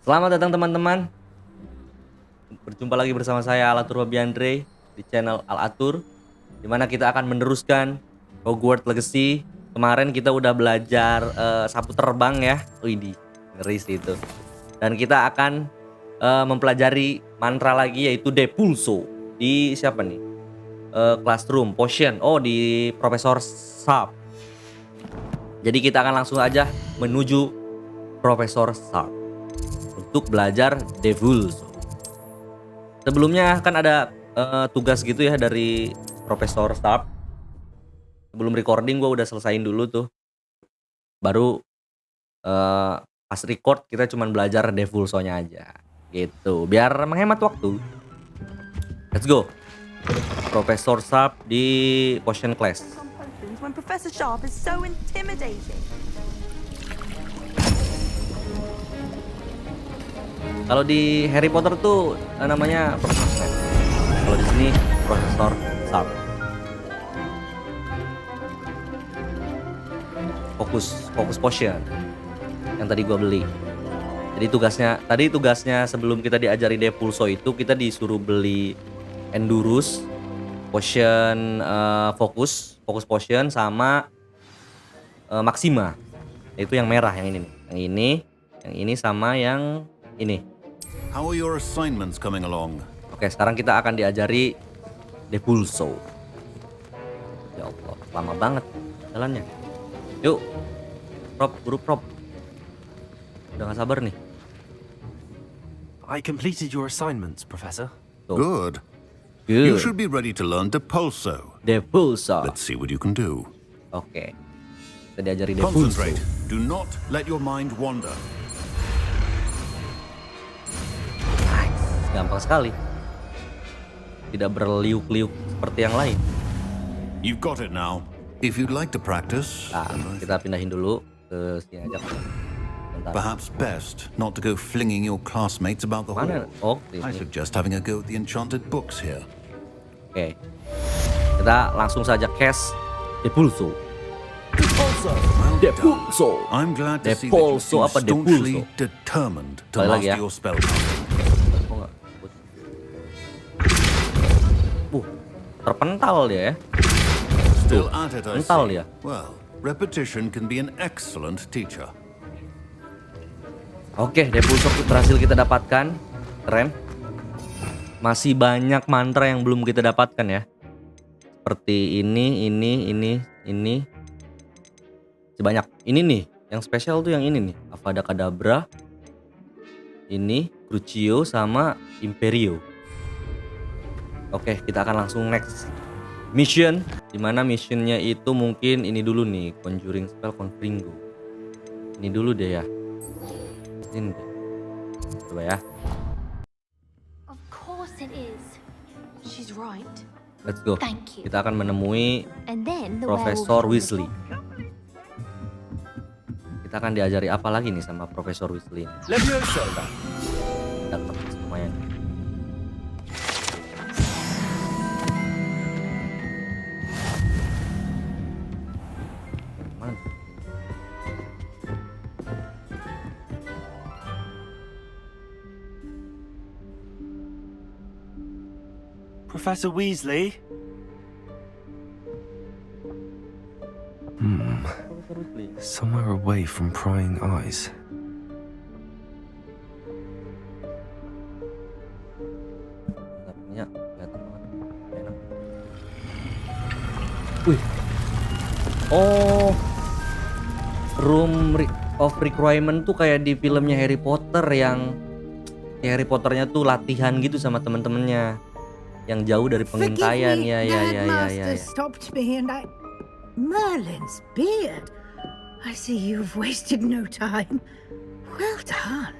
Selamat datang teman-teman. Berjumpa lagi bersama saya Alatur Wabiandre di channel Alatur, di mana kita akan meneruskan Hogwarts Legacy. Kemarin kita udah belajar sapu terbang ya. Widih, ngeri sih itu. Dan kita akan mempelajari mantra lagi, yaitu Depulso di siapa nih? Classroom Potion. Oh, di Profesor Sharp. Jadi kita akan langsung aja menuju Profesor Sharp untuk belajar Depulso. Sebelumnya kan ada tugas gitu ya dari Profesor Sharp. Sebelum recording gue udah selesain dulu tuh. Baru pas record kita cuman belajar Depulso-nya aja. Gitu, biar menghemat waktu. Let's go. Profesor Sharp di Potion Class. When Professor Sharp is so intimidating. Kalau di Harry Potter tuh namanya Profesor Snape. Kalau di sini Profesor Sharp. Fokus potion yang tadi gua beli. Jadi tugasnya sebelum kita diajari Depulso itu kita disuruh beli Endurus, potion fokus potion sama Maxima. Itu yang merah, yang ini nih. Yang ini sama yang ini. How are your assignments coming along? Oke, sekarang kita akan diajari Depulso. Ya Allah, lama banget jalannya. Yuk, buru prop. Udah gak sabar nih. I completed your assignments, Professor. Tuh. Good. Good. You should be ready to learn Depulso. Depulso. Let's see what you can do. Oke. Kita diajari Depulso. Concentrate. Do not let your mind wander. Nice. Gampang sekali. Tidak berliuk-liuk seperti yang lain. You've got it now. If you'd like to practice, Nah, kita pindahin dulu ke sini aja. Bentar. perhaps best not to go flinging your classmates about the Mana? hall. Oh, I ini. suggest having a go at the enchanted books here. Oke. Kita langsung saja cast Depulso. Well done. Depulso. I'm glad to see that you Depulso seem apa staunchly Depulso? determined to Sekali lagi master ya. your spell. Kok nggak? Terpental dia ya. Still at it, I Mental see. dia. Well, repetition can be an excellent teacher. Oke, Depulso berhasil kita dapatkan. Keren. Masih banyak mantra yang belum kita dapatkan ya. Seperti ini. Sebanyak. Ini nih, yang spesial tuh yang ini nih. Avada Kedavra. Ini, Crucio sama Imperio. Oke, kita akan langsung next mission. Dimana missionnya itu mungkin ini dulu nih, Conjuring Spell Confringo. Ini dulu deh ya. Ini deh. Coba ya. Of course it is. She's right. Let's go. Thank you. Kita akan menemui And then the Profesor werewolf Weasley. Kita akan diajari apa lagi nih sama Profesor Weasley? Levioso. Dapat lumayan. Mana? Professor Weasley. Profesor Weasley. Somewhere away from prying eyes. Dapetnya kelihatan banget. Enak. Wih. Oh. Of Requirement tuh kayak di filmnya Harry Potter yang Harry Potternya tuh latihan gitu sama temen-temennya yang jauh dari pengintaian. Ya. Master stopped me and Merlin's beard. I see you've wasted no time. Well done.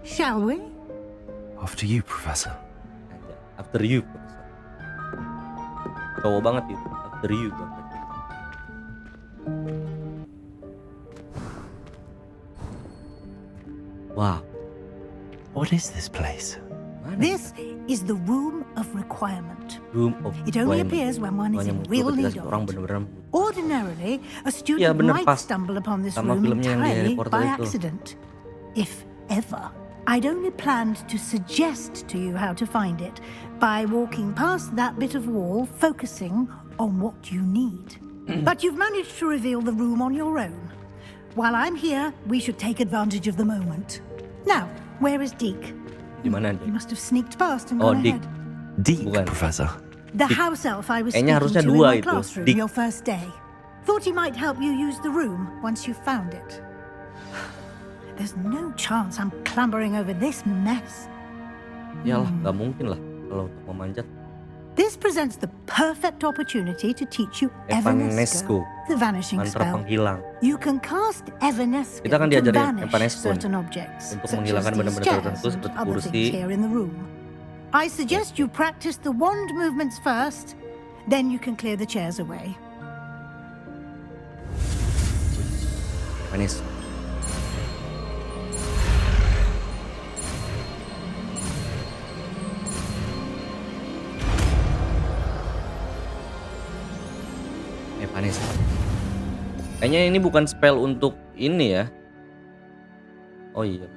Shall we? After you, Professor. After you, Profesor. Cowok banget itu. After you, Profesor. Wow, What is this place? This is the room of requirement. Room of It only Requirement. appears when one is Ruangan in muncul real ketika need seseorang of it. benar-benar Ordinarily, a Iya, student bener, might pas. stumble upon this Sama room filmnya yang di Harry entirely Potter by itu. accident, if ever. I'd only planned to suggest to you how to find it by walking past that bit of wall, focusing on what you need. But you've managed to reveal the room on your own. While I'm here, we should take advantage of the moment. Now, where is Deke? Di mana He nih? must have sneaked past and Oh, gone Deke. ahead. Deep, Bukan. Professor. The house elf I was speaking Kayaknya to harusnya in dua my itu, classroom Deke. your first day. Thought he might help you use the room once you found it. There's no chance I'm clambering over this mess. Iyalah, nggak mungkin lah kalau untuk memanjat. This presents the perfect opportunity to teach you Evanesco. Evanesco, the vanishing Mantra spell. penghilang. You can cast Evanesco Kita kan to diajarin vanish Evanesco nih, certain objects, untuk such menghilangkan as these benda-benda chairs tertentu and seperti other kursi. things here in the room. I suggest you practice the wand movements first, then you can clear the chairs away. Manis. Manis. Kayaknya ini bukan spell untuk ini ya. Oh iya.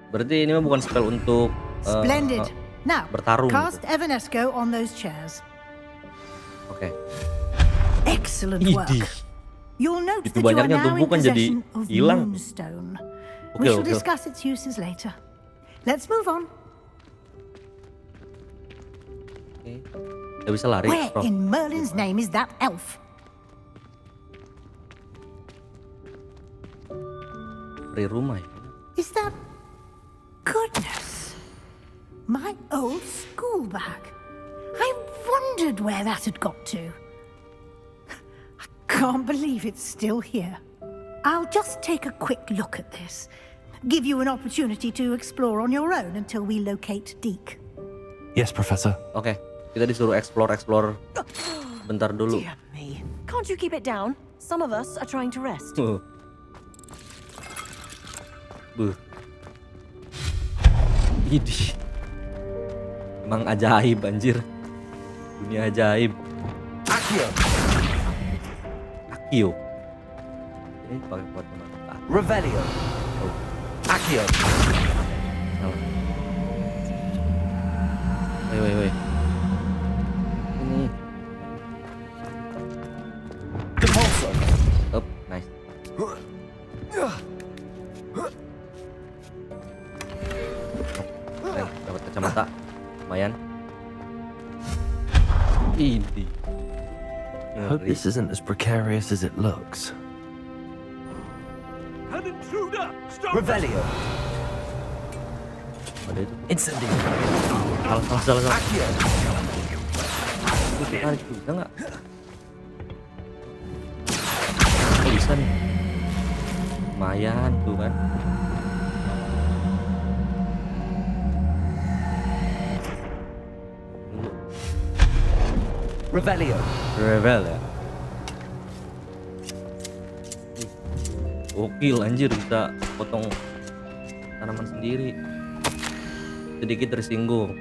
Berarti ini mah bukan spell untuk Splendid. Now, bertarung cast gitu. Evanesco on those chairs. Oke. Excellent work. Idih. You'll note Itu that you are banyaknya now in tumpukan jadi possession of hilang. Moonstone. Oke, We shall oke. discuss its uses later. Let's move on. Oke. Gak bisa lari. Where Prof. in Merlin's name is that elf? Dari rumah ya. Is that... Goodness. My old school bag. I wondered where that had got to. I can't believe it's still here. I'll just take a quick look at this. Give you an opportunity to explore on your own until we locate Deke. Yes, Professor. Oke. Kita disuruh explore bentar dulu. Dear me. Can't you keep it down? Some of us are trying to rest. Buh. Idih. Emang ajaib anjir. Dunia ajaib. Accio, Akio. Ini pakai kuat mata. Revelio. Oh, Accio, salah. Woi. Ini. Compulso. Up, nice. Dapat kacamata. Lumayan. Ini. Hope this isn't as precarious as it looks. An intruder! Stop! Revelio. Ada itu. Incendio. Salah. Accio. Itu tarik bisa nggak? Oh bisa nih. Lumayan tuh kan. Dulu. Revelio. Revel ya. Gokil anjir, bisa potong tanaman sendiri. Sedikit tersinggung.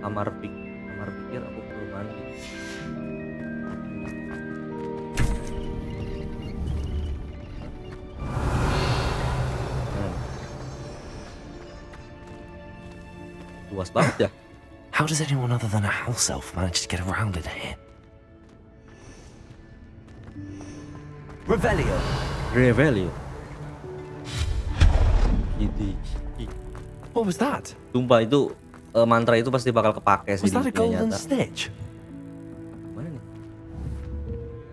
Kamar pikir aku perlu mandi. Luas banget ya. How does anyone other than a house elf manage to get around in here? Revelio. Revelio. Ini. What was that? Sumpah itu mantra itu pasti bakal kepake sih Was di that a dunia golden nyata. snitch? Mana nih?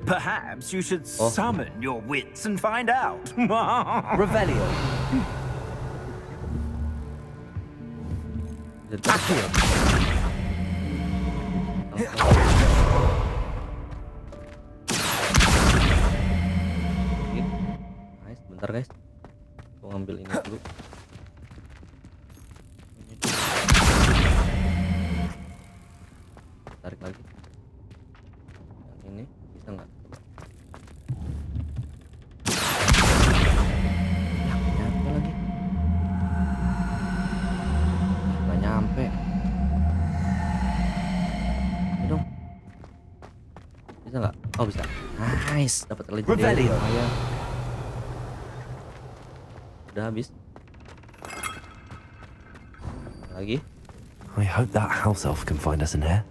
Perhaps you should Oh. summon your wits and find out. Revelio. Accio. Nice, bentar guys. Gua ngambil ini dulu. Tarik lagi. Yang ini bisa nggak? Coba. Ya, nggak nyampe lagi. Nggak nyampe. Nice, dapat legendary. Revelio. Lumayan. Udah habis. Lagi. I hope that house elf can find us in here.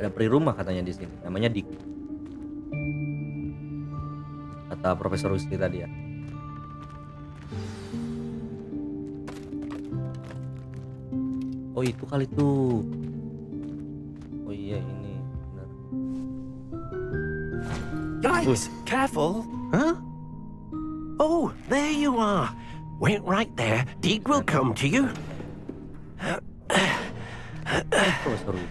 Ada peri rumah katanya di sini. Namanya Dick. Kata Profesor Weasley tadi ya. Oh itu kali tuh. Oh iya ini benar. Guys, careful. Huh? Oh, there you are. Wait right there. Deek will come to you. Profesor Weasley.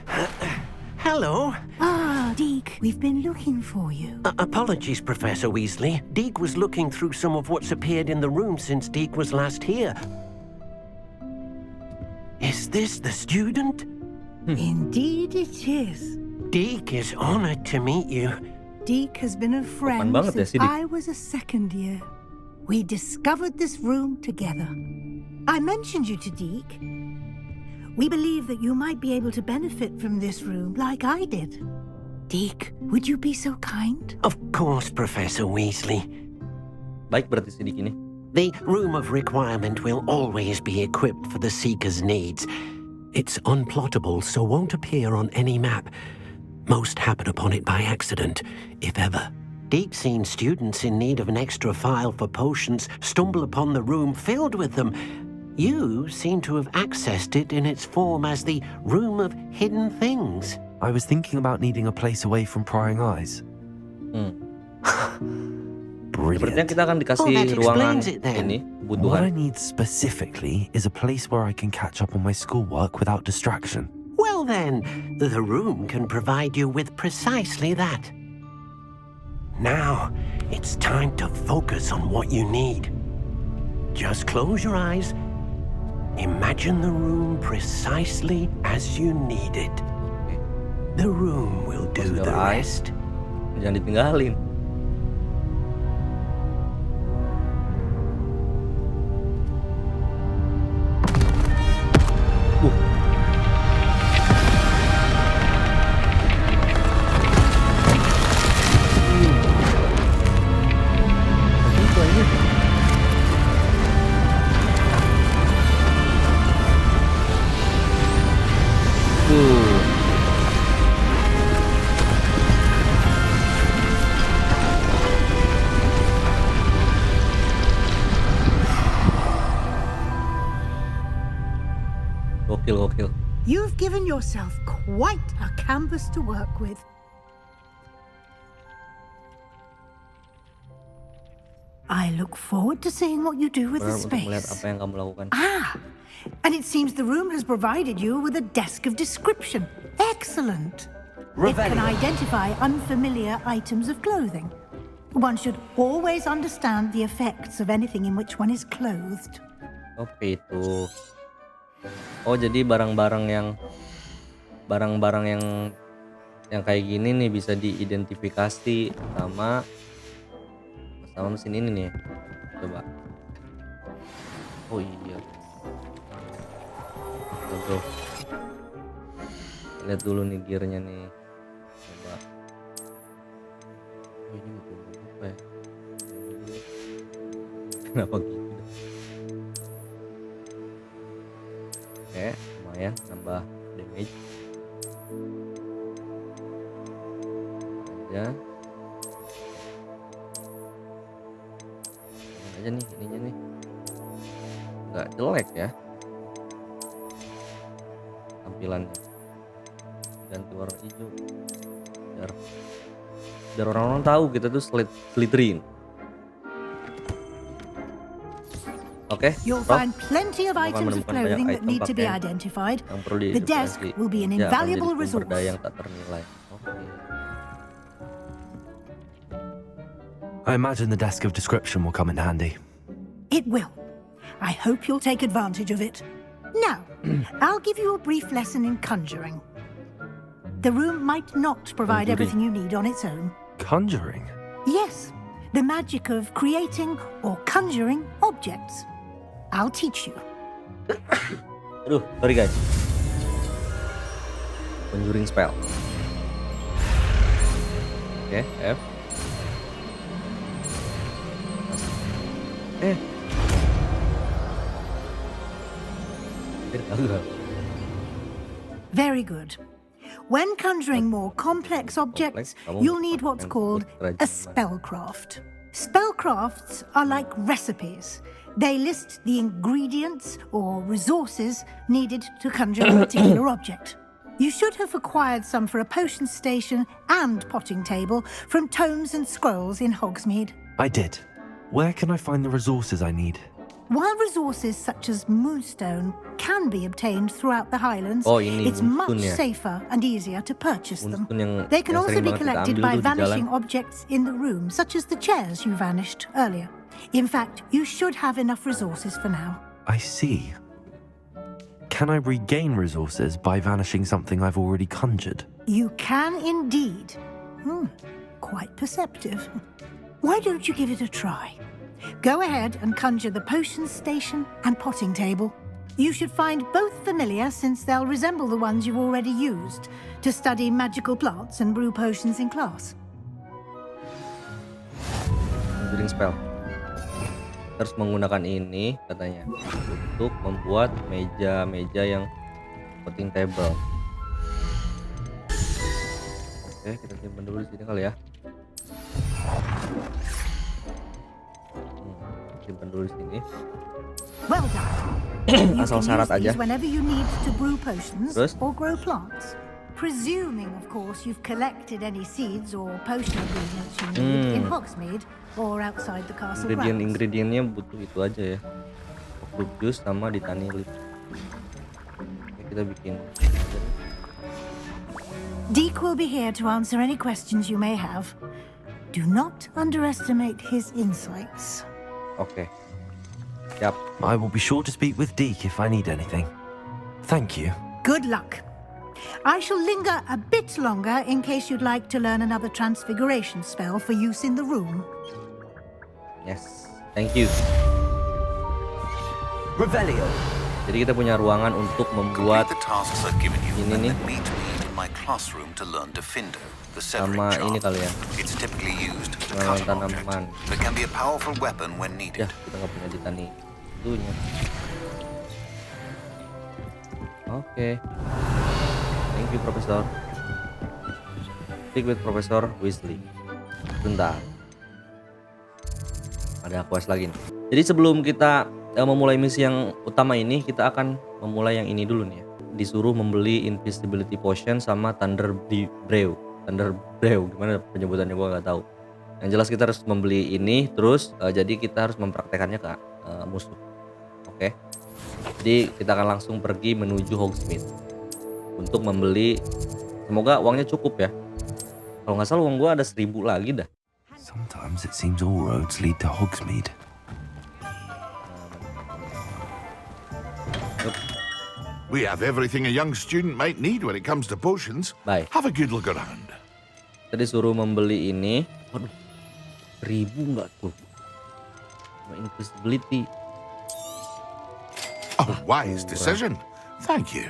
Hello. Ah, Deke, we've been looking for you. Apologies, Professor Weasley. Deek was looking through some of what's appeared in the room since Deek was last here. Is this the student? Indeed it is. Deek is honored to meet you. Deke has been a friend banget ya since si Deke. I was a second year. We discovered this room together. I mentioned you to Deke. We believe that you might be able to benefit from this room like I did. Deke, would you be so kind? Of course, Professor Weasley. Baik berarti si Dick ini. The Room of Requirement will always be equipped for the Seeker's needs. It's unplottable, so won't appear on any map. Most happen upon it by accident, if ever. Deke's seen students in need of an extra file for potions stumble upon the room filled with them. You seem to have accessed it in its form as the Room of Hidden Things. I was thinking about needing a place away from prying eyes. Sepertinya Brilliant. kita akan dikasih Oh, that ruangan explains it then. ini What I kebutuhan. need specifically is a place where I can catch up on my schoolwork without distraction. Well then, the room can provide you with precisely that. Now, it's time to focus on what you need. Just close your eyes. Imagine the room precisely as you need it. The room will do Close your the eyes. rest. Jangan ditinggalin. Gokil. You've given yourself quite a canvas to work with. I look forward to seeing what you do with the Benar untuk melihat space. apa yang kamu lakukan. And it seems the room has provided you with a desk of description. Excellent. It can Revelio. identify unfamiliar items of clothing. One should always understand the effects of anything in which one is clothed. Oke itu. Oh jadi barang-barang yang kayak gini nih bisa diidentifikasi sama mesin ini nih. Coba. Oh iya. Bro. Lihat dulu nih gearnya nih. Coba. Oh ini betul apa ya? Kenapa gitu? Oke, lumayan nambah damage. Aja. Aja nih ininya nih. Nggak jelek ya. Tampilannya. Ganti warna hijau. Biar orang-orang tahu kita tuh Slytherin. Oke, You'll Prof. find plenty of Kamu akan items of menemukan banyak clothing that item need to be pakaian identified. yang perlu The desk diidentifikasi. will be an Dia akan invaluable menjadi sumber resource. daya yang tak ternilai. Oke. I imagine the desk of description will come in handy. It will. I hope you'll take advantage of it. Now, I'll give you a brief lesson in conjuring. The room might not provide Conjuring. everything you need on its own. Conjuring? Yes, the magic of creating or conjuring objects. I'll teach you. Aduh, sorry guys. Conjuring spell. Oke, F. Gagal. Very good. When conjuring more complex objects, kamu you'll need what's main called a kerajinan. spellcraft. Spellcrafts are like recipes. They list the ingredients or resources needed to conjure a particular object. You should have acquired some for a potion station and potting table from tomes and scrolls in Hogsmeade. I did. Where can I find the resources I need? While resources such as moonstone can be obtained throughout the Highlands, Oh, ini it's much moonstone ya? safer and easier to purchase them. Moonstone yang- They can yang also sering be banget kita collected ambil by tuh di vanishing jalan. objects in the room, such as the chairs you vanished earlier. In fact, you should have enough resources for now. I see. Can I regain resources by vanishing something I've already conjured? You can indeed. Quite perceptive. Why don't you give it a try? Go ahead and conjure the potion station and potting table. You should find both familiar, since they'll resemble the ones you've already used to study magical plants and brew potions in class. Conjuring spell. Terus menggunakan ini katanya untuk membuat meja-meja yang potting table. Oke, kita simpan dulu di sini kali ya. Simpan dulu di sini. Well done. You Asal can syarat use these aja. whenever you need to brew potions Terus? or grow plants. Presuming, of course, you've collected any seeds or potion ingredients you need in Hogsmeade or outside the castle grounds. Ingrediennya butuh itu aja ya. Fruit juice sama ditani leaf. Oke, kita bikin. Deke will be here to answer any questions you may have. Do not underestimate his insights. Oke. Siap. I will be sure to speak with Deke if I need anything. Thank you. Good luck. I shall linger a bit longer in case you'd like to learn another transfiguration spell for use in the room. Yes. Thank you. Revelio. Jadi kita punya ruangan untuk membuat Complete the tasks I've given you ini and nih. then meet me in my classroom to learn Defendo, the severing Sama charm. ini kali ya. It's typically used to Penanaman cut an object, tanaman. but can be a powerful weapon when Ya, needed. kita nggak punya ditani itunya. Oke. Thank you, Profesor. Speak with Profesor Weasley. Bentar. Ada quest lagi nih. Jadi sebelum kita memulai misi yang utama ini, kita akan memulai yang ini dulu nih ya. Disuruh membeli invisibility potion sama thunder brew. Thunder brew, gimana penyebutannya gua nggak tahu. Yang jelas kita harus membeli ini, terus jadi kita harus mempraktekannya ke musuh. Oke. Jadi kita akan langsung pergi menuju Hogsmeade untuk membeli. Semoga uangnya cukup ya. Kalau nggak salah uang gua ada 1000 lagi dah. Sometimes it seems all roads lead to Hogsmeade. We have everything a young student might need when it comes to potions. Bye. Have a good look around. Tadi suruh membeli ini. Waduh, 1000 nggak tuh? Sama invisibility. A wise decision. Thank you.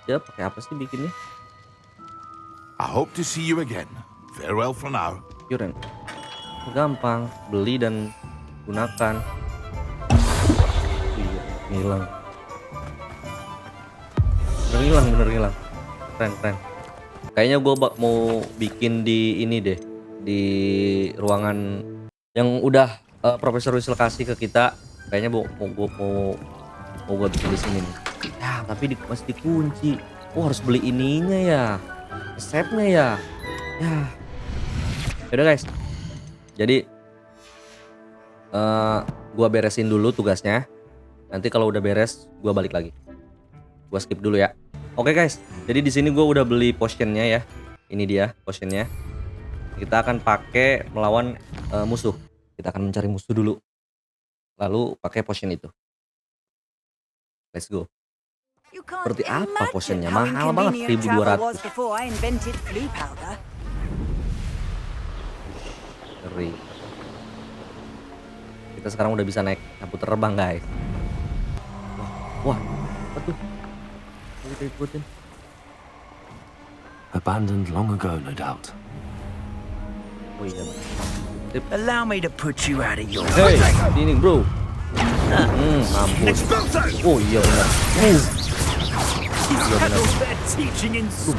Ya pakai apa sih bikinnya? I hope to see you again. Farewell for now. Yuren. Gampang, beli dan gunakan. Iya, hilang. Bener hilang. Keren. Kayaknya gue mau bikin di ini deh, di ruangan yang udah Profesor Weasley kasih ke kita. Kayaknya mau gue bikin di sini nih. Ya, tapi masih dikunci. Oh, harus beli ininya ya, resepnya ya. Ya. Yaudah guys. Jadi gua beresin dulu tugasnya. Nanti kalau udah beres, gua balik lagi. Gua skip dulu ya. Oke guys. Jadi di sini gua udah beli potionnya ya. Ini dia potionnya. Kita akan pakai melawan musuh. Kita akan mencari musuh dulu. Lalu pakai potion itu. Let's go. Seperti apa potionnya? Mahal banget, 1.200. Ngeri. Kita sekarang udah bisa naik sapu terbang guys. Wah, apa tuh? Kita ikutin. Abandoned long ago, no doubt. Oh iya. Allow me to put you out of your Hey, sini bro. Mampus. Oh iya benar. They're teaching in school.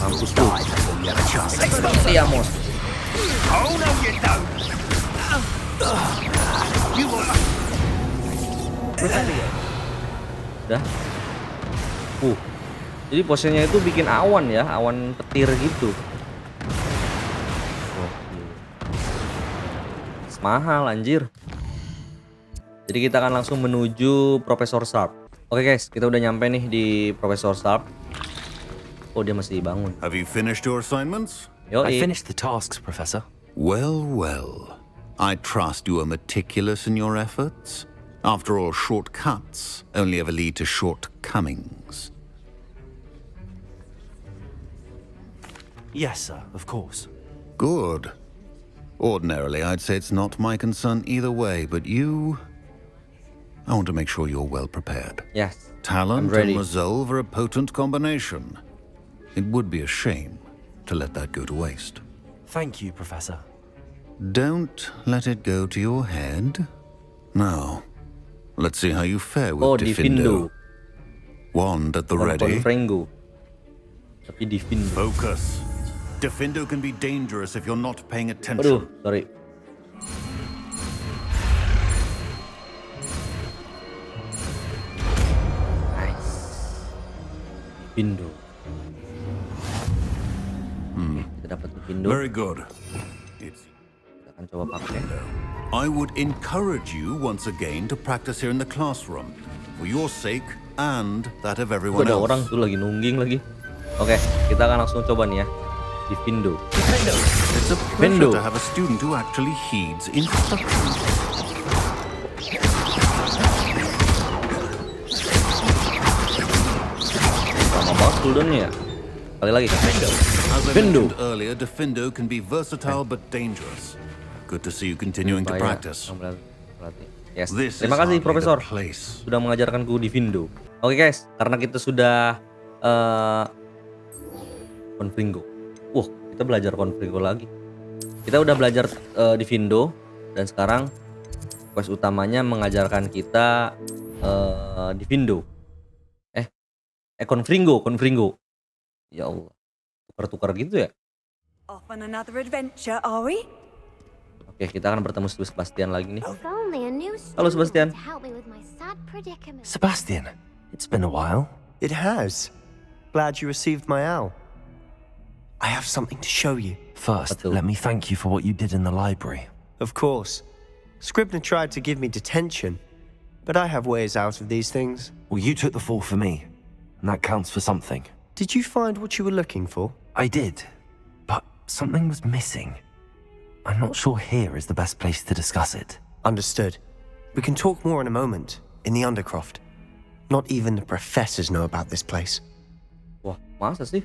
Mampus tuh. Iya mos. Oh no, you don't. You will. Udah. Jadi posenya itu bikin awan ya, awan petir gitu. Mahal anjir. Jadi kita akan langsung menuju Profesor Sharp. Oke guys, kita udah nyampe nih di Profesor Sharp. Oh dia masih bangun. Have you finished your assignments? I finished the tasks, Professor. Well, well. I trust you are meticulous in your efforts. After all, shortcuts only ever lead to shortcomings. Yes, sir, of course. Good. Ordinarily, I'd say it's not my concern either way, but you... I want to make sure you're well prepared. Yes. Talent I'm ready. and resolve are a potent combination. It would be a shame to let that go to waste. Thank you, Professor. Don't let it go to your head. Now, let's see how you fare with Diffindo. Wand at the ready. Confringo. Tapi Diffindo. Focus. Diffindo can be dangerous if you're not paying Aduh, attention. sorry. Nice. Diffindo. Oke, kita dapat Diffindo. Very good. Kita akan coba pakai. I would encourage you once again to practice here in the classroom, for your sake and that of everyone Ada else. orang tuh lagi nungging lagi. Oke, kita akan langsung coba nih ya. Diffindo. It's a pleasure to have a student who actually heeds instructions. Lama banget cooldownnya ya. Kali lagi. As I Diffindo. mentioned earlier, Diffindo can be versatile but dangerous. Good to see you continuing to practice. Yes. This Terima is kasih hardly Profesor the place. sudah mengajarkanku Diffindo. Oke guys, karena kita sudah Confringo. Kita belajar Confringo lagi. Kita udah belajar Diffindo dan sekarang quest utamanya mengajarkan kita Diffindo. Confringo. Ya Allah. Tukar-tukar gitu ya. Off on another adventure, are we? Oke, kita akan bertemu Sebastian lagi nih. If only a new Halo student Sebastian. to help me with my sad predicament. Sebastian, it's been a while. It has. Glad you received my owl. I have something to show you. First, let me thank you for what you did in the library. Of course. Scribner tried to give me detention, but I have ways out of these things. Well, you took the fall for me, and that counts for something. Did you find what you were looking for? I did, but something was missing. I'm not sure here is the best place to discuss it. Understood. We can talk more in a moment, in the Undercroft. Not even the professors know about this place. Wah, masa sih?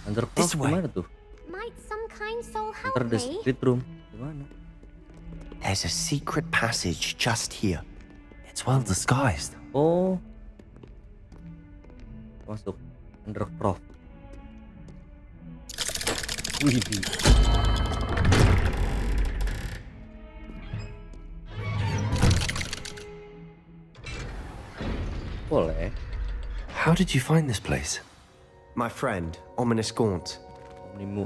Undercroft This way. gimana tuh? Might some kind soul help Enter the me? secret room. Gimana? There's a secret passage just here. It's well disguised. Oh. Masuk. Undercroft. Wih. Boleh. How did you find this place? My friend, Ominous Gaunt.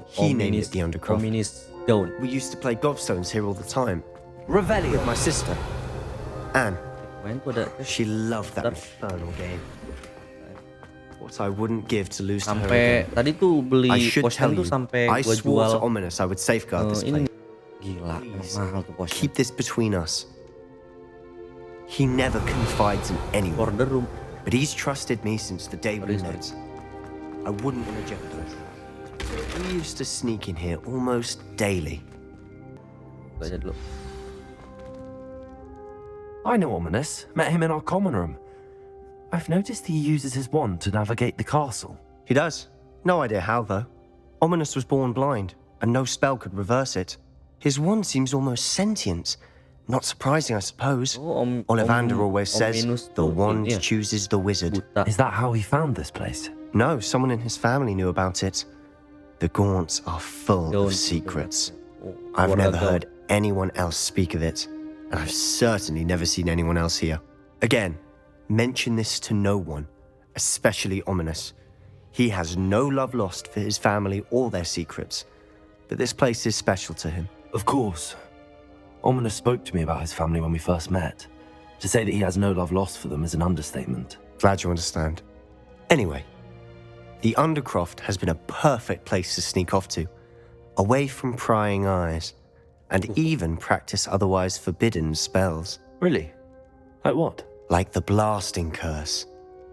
He named it the Undercroft. Ominous Dawn. We used to play gobstones here all the time. Revelio. With my sister, Anne. Main tuh ada She loved that infernal game. What I wouldn't give to lose to her sampai again. tadi tuh beli I should potion tell tuh you, sampai I gua swore jual to Ominous I would safeguard this ini. place. Gila, Please, mahal tuh potion. Keep this between us. He never confides in anyone, For the room. but he's trusted me since the day we Sorry, met. I wouldn't want to jeopardize that. We used to sneak in here almost daily. Baca dulu. I know Ominous. Met him in our common room. I've noticed he uses his wand to navigate the castle. He does. No idea how, though. Ominous was born blind, and no spell could reverse it. His wand seems almost sentient. Not surprising, I suppose. Ollivander always says, the wand chooses the wizard. Is that how he found this place? No, someone in his family knew about it. The Gaunts are full of secrets. I've never heard anyone else speak of it, and I've certainly never seen anyone else here. Again, mention this to no one, especially Ominous. He has no love lost for his family or their secrets, but this place is special to him. Of course. Ominous spoke to me about his family when we first met. To say that he has no love lost for them is an understatement. Glad you understand. Anyway, the Undercroft has been a perfect place to sneak off to, away from prying eyes, and even practice otherwise forbidden spells. Really? Like what? Like the blasting curse.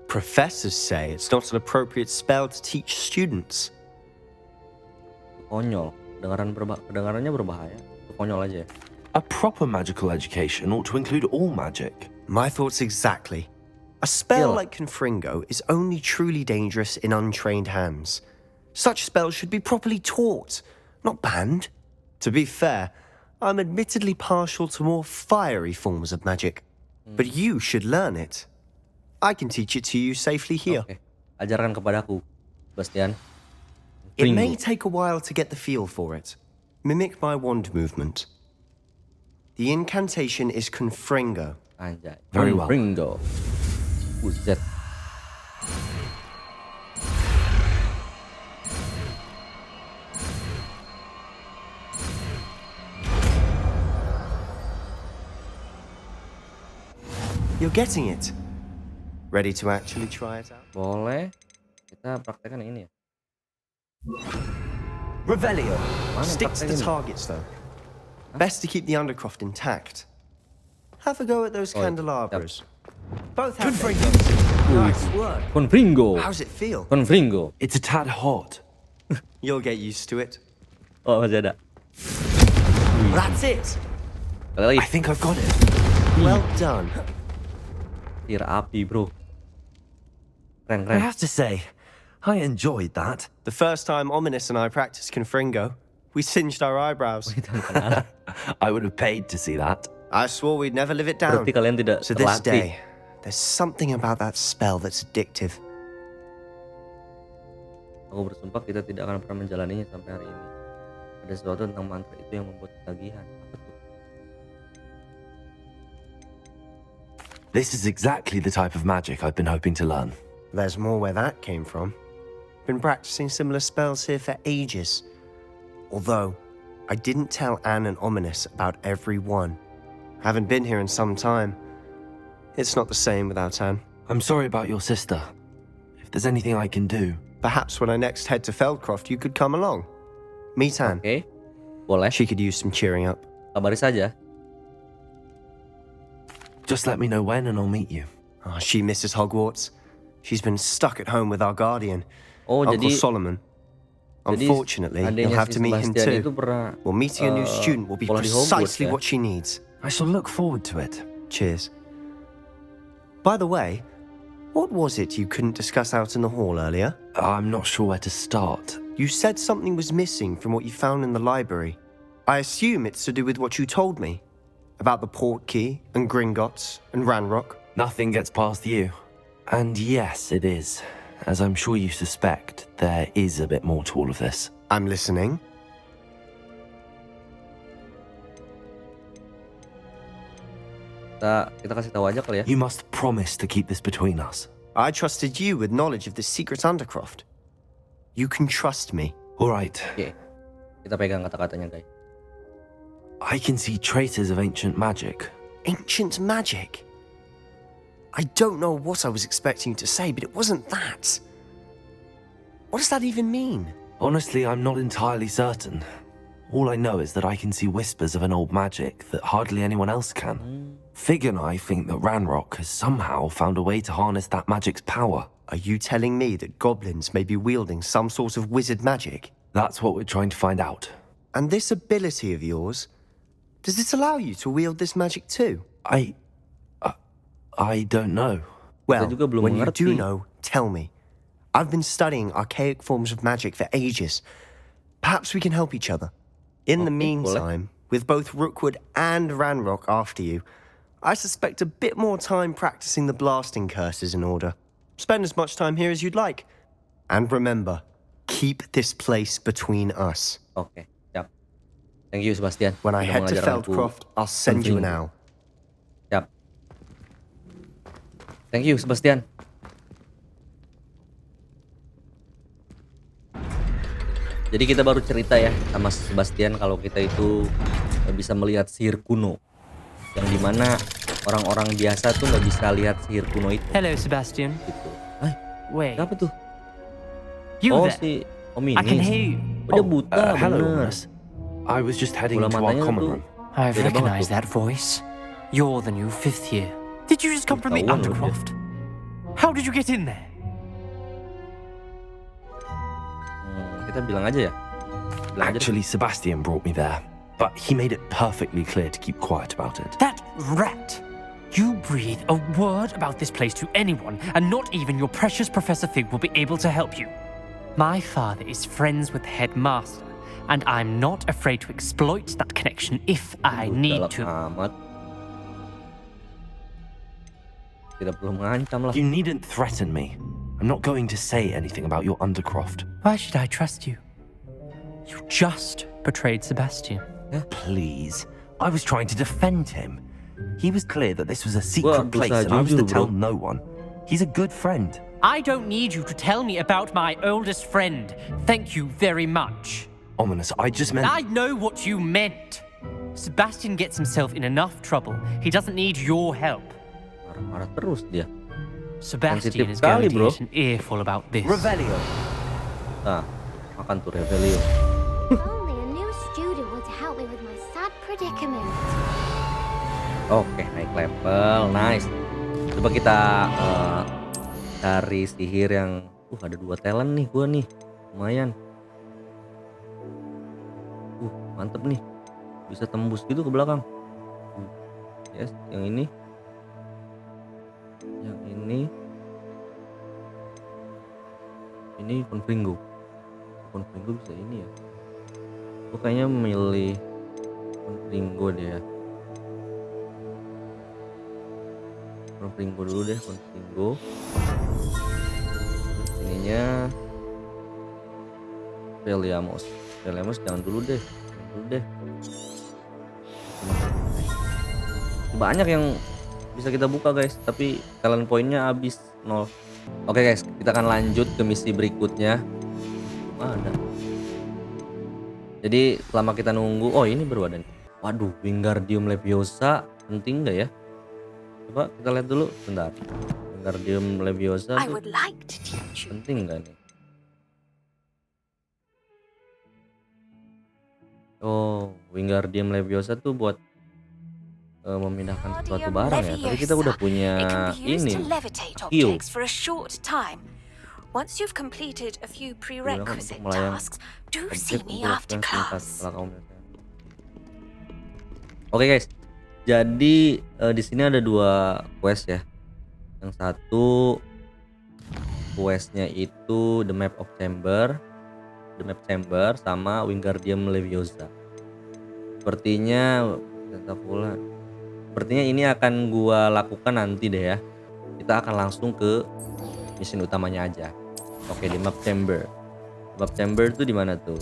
Professors say it's not an appropriate spell to teach students. Konyol. Kedengarannya berbahaya. Konyol aja ya. A proper magical education ought to include all magic. My thoughts exactly. A spell like Confringo is only truly dangerous in untrained hands. Such spells should be properly taught, not banned. To be fair, I'm admittedly partial to more fiery forms of magic. But you should learn it. I can teach it to you safely here. Okay. Ajarkan kepadaku, Bastian. It may take a while to get the feel for it. Mimic my wand movement. The incantation is Confringo. Anjay. Very well. Confringo. Buset. You're getting it. Ready to actually try it out? Boleh. Kita praktekkan yang ini ya. Revelio. Mana Stick to the praktekin? targets though. Best to keep the Undercroft intact. Have a go at those candelabras. Both have nice work. Confringo. How's it feel? Confringo. It's a tad hot. You'll get used to it. Oh, masih ada. That's it. Kali lagi. I think I've got it. Well done. Tir api, bro. Keren, I keren. have to say, I enjoyed that. The first time Ominous and I practiced Confringo, we singed our eyebrows. I would have paid to see that. I swore we'd never live it down. Berarti kalian tidak So this terlatih. day, there's something about that spell that's addictive. Aku bersumpah kita tidak akan pernah menjalaninya sampai hari ini. Ada sesuatu tentang mantra itu yang membuat ketagihan. Apa tuh? This is exactly the type of magic I've been hoping to learn. There's more where that came from. Been practicing similar spells here for ages. Although, I didn't tell Anne and Ominous about every one. Haven't been here in some time. It's not the same without Anne. I'm sorry about your sister. If there's anything I can do... Perhaps when I next head to Feldcroft, you could come along. Meet Anne. Oke. Boleh. She could use some cheering up. Kabari saja. Just let me know when and I'll meet you. Oh, she misses Hogwarts. She's been stuck at home with our guardian, Oh, Uncle jadi Solomon. Unfortunately, you'll adanya have to si meet him Sebastian itu too. pernah Well, meeting a new student will be sekolah di Hogwarts, precisely ya? what she needs. I shall look forward to it. Cheers. By the way, what was it you couldn't discuss out in the hall earlier? I'm not sure where to start. You said something was missing from what you found in the library. I assume it's to do with what you told me about the port key and Gringotts and Ranrock. Nothing gets past you. And yes, it is. As I'm sure you suspect, there is a bit more to all of this. I'm listening. kita kasih tahu aja kali ya. You must promise to keep this between us. I trusted you with knowledge of the secret Undercroft. You can trust me. All right. Oke. Kita pegang kata-katanya, guys. I can see traces of ancient magic. Ancient magic? I don't know what I was expecting you to say, but it wasn't that. What does that even mean? Honestly, I'm not entirely certain. All I know is that I can see whispers of an old magic that hardly anyone else can. Fig and I think that Ranrock has somehow found a way to harness that magic's power. Are you telling me that goblins may be wielding some sort of wizard magic? That's what we're trying to find out. And this ability of yours, does it allow you to wield this magic too? I don't know. Well, juga belum when you do mengerti. know, tell me. I've been studying archaic forms of magic for ages. Perhaps we can help each other. In the Oke, meantime, with both Rookwood and Ranrock after you, I suspect a bit more time practicing the blasting curses in order. Spend as much time here as you'd like. And remember, Keep this place between us. Oke, siap. Thank you Sebastian. When I Udah head to mengajarkan aku Feldcroft, I'll send you an penting. owl. Siap. Thank you Sebastian. Jadi kita baru cerita ya sama Sebastian kalau kita itu bisa melihat sihir kuno, yang dimana orang-orang biasa tuh nggak bisa lihat sihir kuno itu. Hello, Sebastian. Gitu. Wait. Siapa tuh? You Oh there? si Om I can ini. hear you. Dia buta hello, bener. Ominous. I was just heading Bola to our matanya common tuh room. I beda banget recognize tuh. that voice. You're the new 5th year. Did you just come from the Ketahuan loh dia. Undercroft? How did you get in there? Kita bilang aja ya. Bilang aja deh. Actually, Sebastian brought me there, but he made it perfectly clear to keep quiet about it. That rat! You breathe a word about this place to anyone, and not even your precious Professor Fig will be able to help you. My father is friends with the headmaster, and I'm not afraid to exploit that connection if I need Galak to. amat. Tidak perlu mengancam lah. You needn't threaten me. I'm not going to say anything about your Undercroft. Why should I trust you? You just betrayed Sebastian. Please. I was trying to defend him. He was clear that this was a secret place berusaha and I was to jujur, tell bro. no one. He's a good friend. I don't need you to tell me about my oldest friend. Thank you very much. Ominous, I just meant... I know what you meant. Sebastian gets himself in enough trouble. He doesn't need your help. Marah-marah terus dia. Sebastian Sensitif is going sekali, to bro. get an earful about this. Revelio. Nah, makan tuh Revelio. If only a new student were to help me with my sad predicament. Oke, naik level, nice. Coba kita cari sihir yang, ada 2 talent nih gua nih, lumayan. Mantep nih, bisa tembus gitu ke belakang. Yes, yang ini, Confringo. Confringo bisa ini ya. Gua kayaknya memilih Confringo deh ya. Confringo dulu deh, Confringo. Ininya Veliamos jangan dulu deh. Banyak yang bisa kita buka guys, tapi talent poinnya habis 0. Oke guys, kita akan lanjut ke misi berikutnya. Ada. Jadi selama kita nunggu, ini baru ada nih. Waduh, Wingardium Leviosa penting nggak ya? Coba kita lihat dulu, bentar. Wingardium Leviosa I would like to teach you. penting nggak nih? Oh, Wingardium Leviosa tuh buat memindahkan suatu barang ya. Tapi kita udah punya It can be used ini. to levitate Skill. objects for a short time. Once you've completed a few prerequisite melayang tasks, do objek see me untuk after waktu yang singkat class. setelah kamu menyelesaikan. Oke guys, jadi di sini ada 2 quest ya. Yang satu questnya itu The Map Chamber sama Wingardium Leviosa. Sepertinya ini akan gua lakukan nanti deh ya. Kita akan langsung ke mission utamanya aja. Oke, di Map Chamber. Map Chamber itu di mana tuh?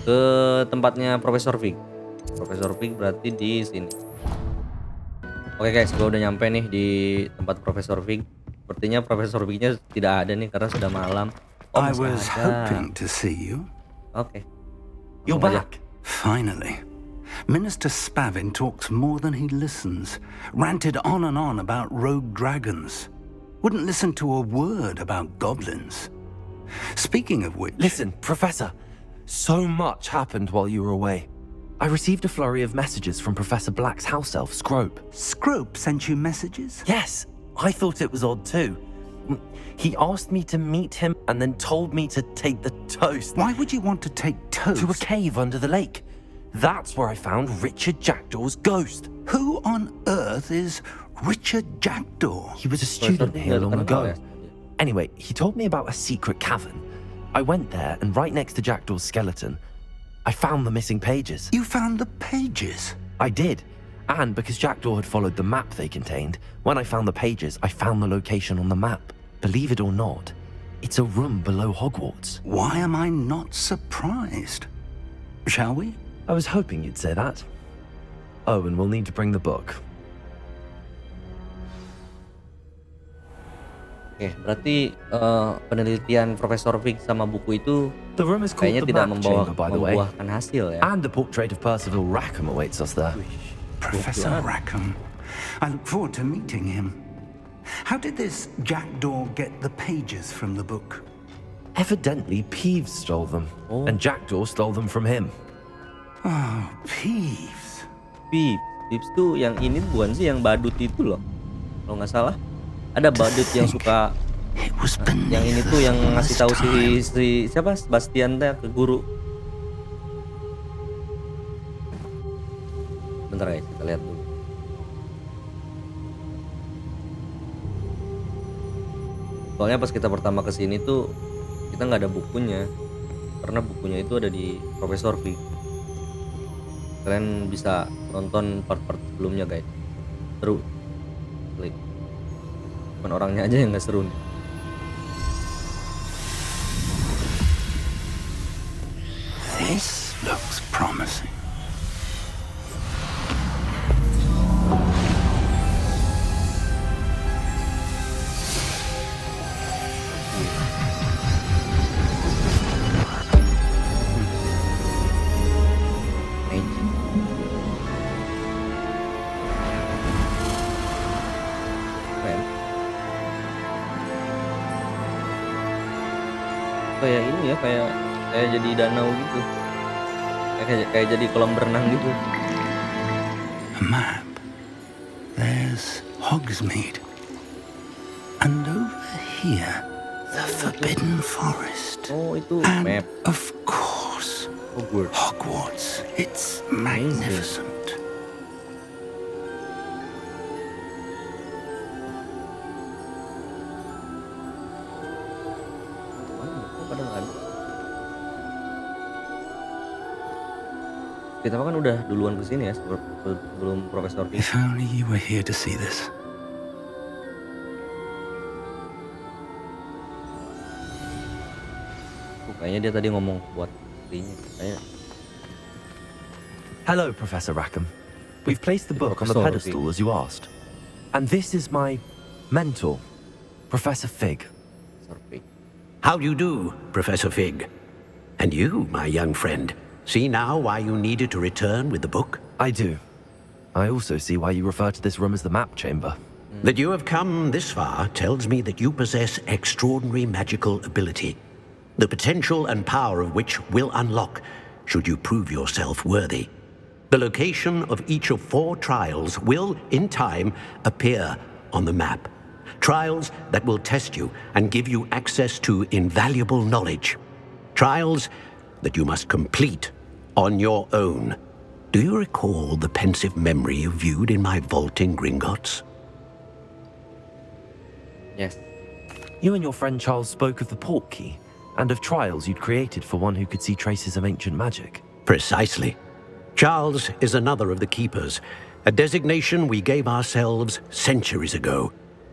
Ke tempatnya Profesor Fig. Profesor Fig berarti di sini. Oke guys, gua udah nyampe nih di tempat Profesor Fig. Sepertinya Profesor Fignya tidak ada nih karena sudah malam. I was hoping to see you. Oke. You're Langsung aja. back. Finally. Minister Spavin talks more than he listens. Ranted on and on about rogue dragons. Wouldn't listen to a word about goblins. Speaking of which... Listen, Professor. So much happened while you were away. I received a flurry of messages from Professor Black's house elf, Scrope. Scrope sent you messages? Yes, I thought it was odd too. He asked me to meet him and then told me to take the toast. Why would you want to take toast? To a cave under the lake. That's where I found Richard Jackdaw's ghost. Who on earth is Richard Jackdaw? He was a student here long ago. Anyway, he told me about a secret cavern. I went there, and right next to Jackdaw's skeleton, I found the missing pages. You found the pages? I did. And because Jackdaw had followed the map they contained, when I found the pages, I found the location on the map. Believe it or not, It's a room below Hogwarts. Why am I not surprised? Shall we? I was hoping you'd say that. Oh, and we'll need to bring the book. Oke, berarti penelitian Profesor Fig sama buku itu kayaknya tidak membuahkan hasil ya. And the portrait of Percival Rackham awaits us there. Professor Rackham. I look forward to meeting him. How did this jackdaw get the pages from the book? Evidently, Peeves stole them, and Jackdaw stole them from him. Oh, Peeves. Peeves tuh yang ini bukan sih, yang badut itu loh. Kalau nggak salah, ada badut yang suka. Yang ini tuh yang ngasih tahu si siapa? Sebastian teh ke guru. Bentar guys, kita lihat dulu. Soalnya pas kita pertama kesini tuh kita nggak ada bukunya, karena bukunya itu ada di Profesor Fig. Kalian bisa nonton part-part sebelumnya guys, seru. Klik. Cuman orangnya aja yang nggak seru nih. This looks promising. Kayak ini ya, kayak jadi danau gitu, kayak jadi kolam berenang gitu. A map. There's Hogsmeade, and over here, the Forbidden Forest. Oh, itu and map. Of course, Hogwarts. It's magnificent. Kita kan udah duluan kesini ya sebelum Profesor Fig. If only you were here to see this. Kayaknya dia tadi ngomong buat istrinya. Kayaknya. Hello, Professor Rackham. We've placed the book on the pedestal as you asked. And this is my mentor, Professor Fig. How do you do, Professor Fig? And you, my young friend, see now why you needed to return with the book? I do. I also see why you refer to this room as the map chamber. That you have come this far tells me that you possess extraordinary magical ability, the potential and power of which will unlock should you prove yourself worthy. The location of each of 4 trials will, in time, appear on the map. Trials that will test you and give you access to invaluable knowledge. Trials that you must complete on your own. Do you recall the pensive memory you viewed in my vault in Gringotts? Yes. You and your friend Charles spoke of the portkey, and of trials you'd created for one who could see traces of ancient magic. Precisely. Charles is another of the Keepers, a designation we gave ourselves centuries ago,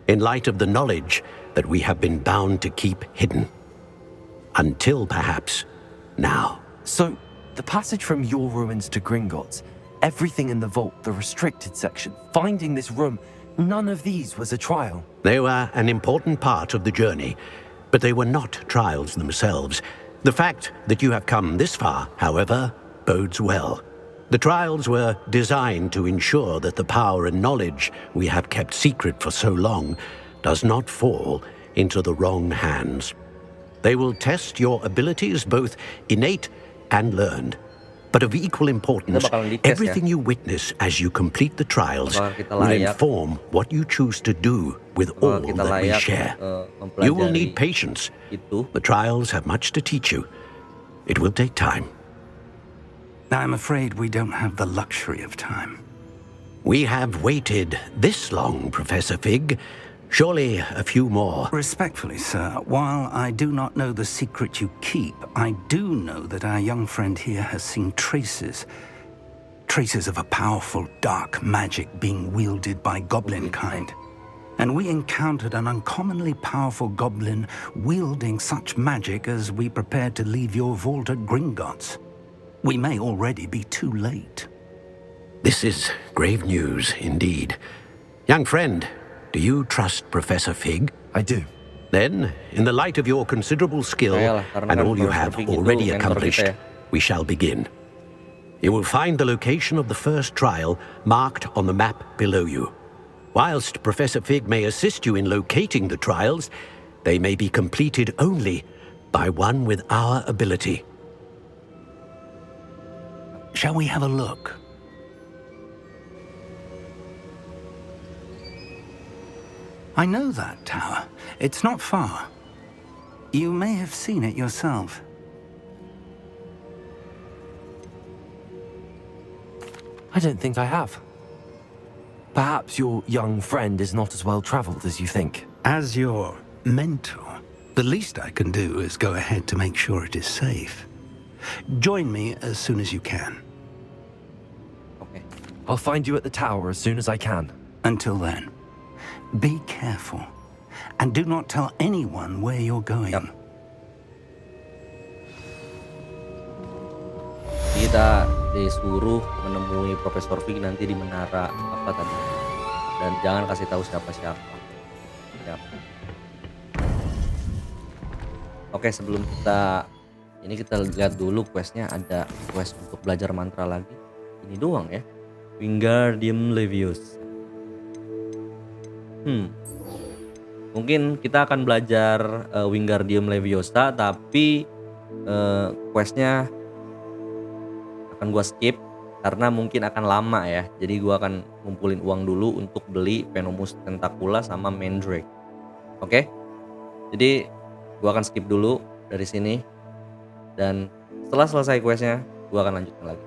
in light of the knowledge that we have been bound to keep hidden. Until perhaps now. So, the passage from your ruins to Gringotts, everything in the vault, the restricted section, finding this room, none of these was a trial. They were an important part of the journey, but they were not trials themselves. The fact that you have come this far, however, bodes well. The trials were designed to ensure that the power and knowledge we have kept secret for so long does not fall into the wrong hands. They will test your abilities, both innate and learned. But of equal importance, everything you witness as you complete the trials will inform what you choose to do with all that we share. You will need patience. The trials have much to teach you. It will take time. I'm afraid we don't have the luxury of time. We have waited this long, Professor Fig. Surely a few more. Respectfully, sir, while I do not know the secret you keep, I do know that our young friend here has seen traces of a powerful dark magic being wielded by goblin kind. And we encountered an uncommonly powerful goblin wielding such magic as we prepared to leave your vault at Gringotts. We may already be too late. This is grave news indeed. Young friend, do you trust Professor Fig? I do. Then, in the light of your considerable skill and all you have already accomplished, we shall begin. You will find the location of the first trial marked on the map below you. Whilst Professor Fig may assist you in locating the trials, they may be completed only by one with our ability. Shall we have a look? I know that tower. It's not far. You may have seen it yourself. I don't think I have. Perhaps your young friend is not as well traveled as you think. As your mentor, the least I can do is go ahead to make sure it is safe. Join me as soon as you can. Okay. I'll find you at the tower as soon as I can. Until then, be careful. And do not tell anyone where you're going. Yep. Kita disuruh menemui Profesor Fig nanti di menara apa tadi, dan jangan kasih tahu siapa-siapa. Yep. Oke, sebelum kita lihat dulu questnya. Ada quest untuk belajar mantra lagi. Ini doang ya, Wingardium Leviosa. Mungkin kita akan belajar Wingardium Leviosa, tapi questnya akan gua skip karena mungkin akan lama ya. Jadi gua akan ngumpulin uang dulu untuk beli Venomous Tentacula sama Mandrake. Oke? Jadi gua akan skip dulu dari sini, dan setelah selesai questnya gua akan lanjutkan lagi.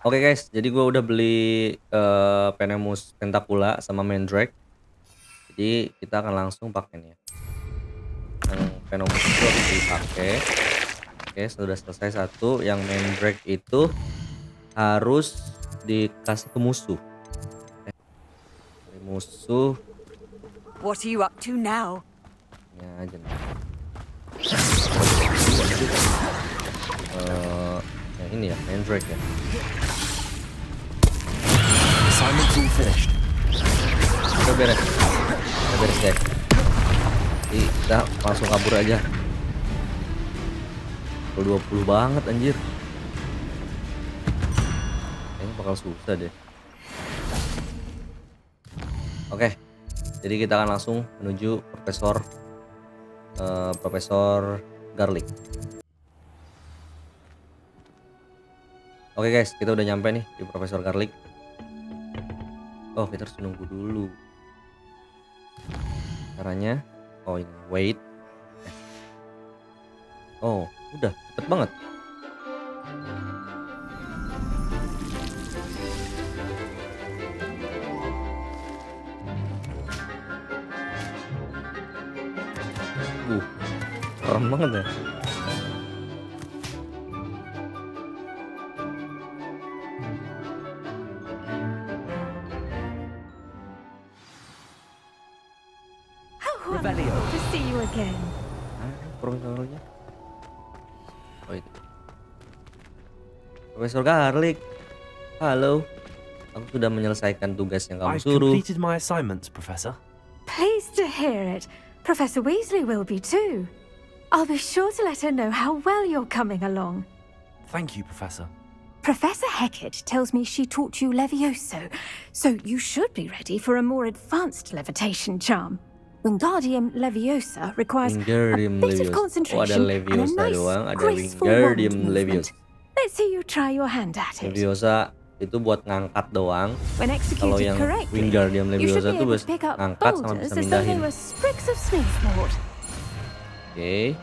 Oke guys, jadi gua udah beli Venomous Tentacula sama Mandrake. Jadi kita akan langsung pakai nih ya. Yang Venomous itu harus dipakai. Oke, sudah selesai satu. Yang Mandrake itu harus dikasih ke musuh. Musuh. What are you up to now? Ya aja nih. Yang ini ya, Mandrake ya. Assignment's all finished. Udah beres. Udah beres guys. Jadi kita langsung kabur aja. Level 20 banget anjir. Kayaknya bakal susah deh. Oke. Jadi kita akan langsung menuju Profesor Garlic. Oke guys, kita udah nyampe nih di Profesor Garlic. Oh, kita harus nunggu dulu. Caranya, oh ini, wait. Oh, udah cepet banget. Keren banget ya. To see you again. Profesornya. Oh itu. Profesor Garlic. Halo. Aku sudah menyelesaikan tugas yang kamu I've suruh. completed my assignments, Professor. Pleased to hear it. Professor Weasley will be too. I'll be sure to let her know how well you're coming along. Thank you, Professor. Professor Hecat tells me she taught you Levioso, so you should be ready for a more advanced levitation charm. Wingardium Leviosa requires a bit of concentration and a nice, graceful wand movement. Let's see you try your hand at it. Leviosa itu buat ngangkat doang. When Kalau executed yang correctly, Wingardium you should Leviosa be itu able bisa to pick up ngangkat sama boulders bisa as though they mindahin. were sprigs of smoothbort. Oke.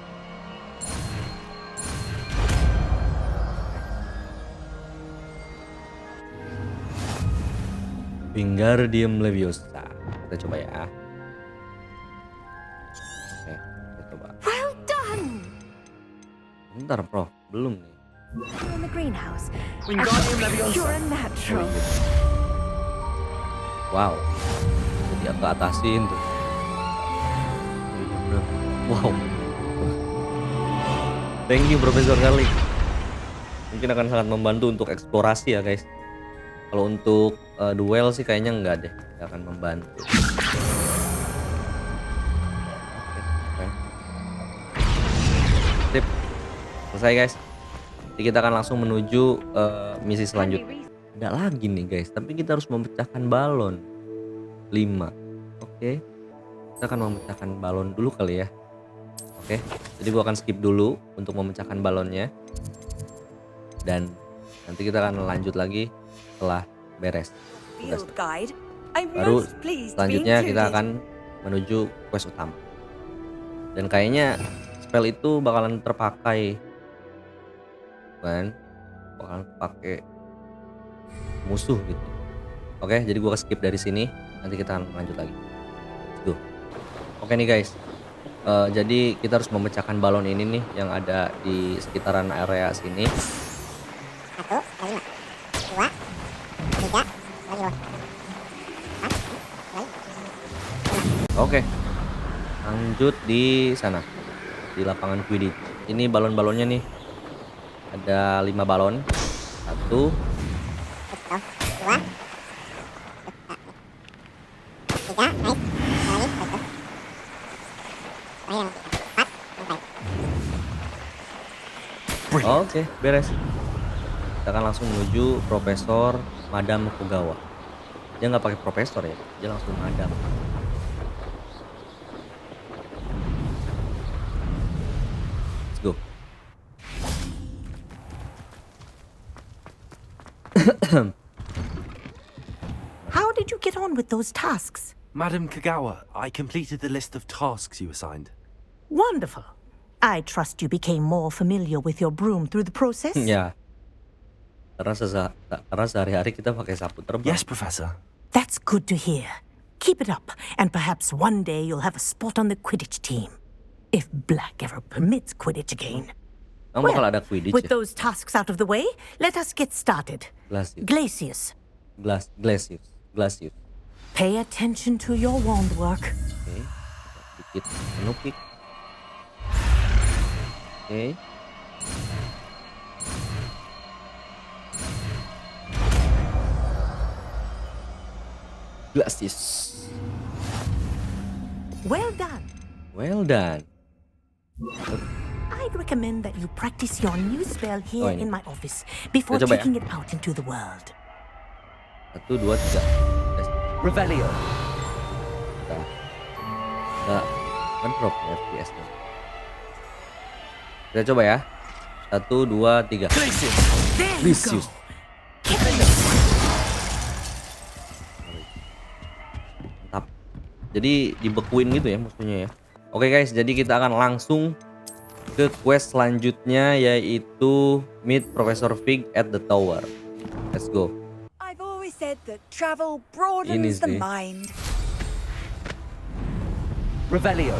Wingardium Leviosa. Kita coba ya. Oke, kita coba. Well done. Bentar, Prof. Belum nih. In the greenhouse. Wingardium Leviosa. You're a natural. Wow. Jadi aku atasin tuh. Wow. Thank you Profesor Garlic. Mungkin akan sangat membantu untuk eksplorasi ya guys. Kalau untuk duel sih kayaknya enggak deh, nggak akan membantu. Oke. Sip. Selesai guys. Jadi kita akan langsung menuju misi selanjutnya. Ada lagi nih guys, tapi kita harus memecahkan balon 5. Oke. Kita akan memecahkan balon dulu kali ya. Oke. Jadi gua akan skip dulu untuk memecahkan balonnya. Dan nanti kita akan lanjut lagi setelah beres. Baru selanjutnya kita akan menuju quest utama. Dan kayaknya spell itu bakalan terpakai, kan? Bakalan pakai musuh gitu. Oke, jadi gua skip dari sini. Nanti kita akan lanjut lagi. Let's go. Oke nih guys. Jadi kita harus memecahkan balon ini nih yang ada di sekitaran area sini. 1, 2, 3, 4, 5. Oke. Lanjut di sana. Di lapangan Quidditch. Ini balon-balonnya nih. Ada 5 balon. 1, 2, 3, naik. Oke, beres. Kita akan langsung menuju Profesor Madam Kogawa. Dia nggak pakai profesor ya, dia langsung Madam. Let's go. How did you get on with those tasks? Madam Kagawa, I completed the list of tasks you assigned. Wonderful. I trust you became more familiar with your broom through the process? Ya. Karena sehari-hari kita pakai sapu terbang. Yes, Professor. That's good to hear. Keep it up, and perhaps one day you'll have a spot on the Quidditch team. If Black ever permits Quidditch again. Bakal ada Quidditch with ya? those tasks out of the way, let us get started. Glacius. Glacius. Pay attention to your wand work. Oke. Dikit menukik. Oke. Glacius. Well done. Well done. I'd recommend that you practice your new spell here in my office before Kita coba taking it out into the world. 1, 2, 3. Revelio. Nggak ngedrop ya FPS-nya. Kita coba ya. 1, 2, 3. Glacius. Mantap. Jadi dibekuin gitu ya musuhnya ya. Oke guys, jadi kita akan langsung ke quest selanjutnya, yaitu meet Professor Fig at the tower. Let's go. I've always said that travel broadens the mind. Revelio.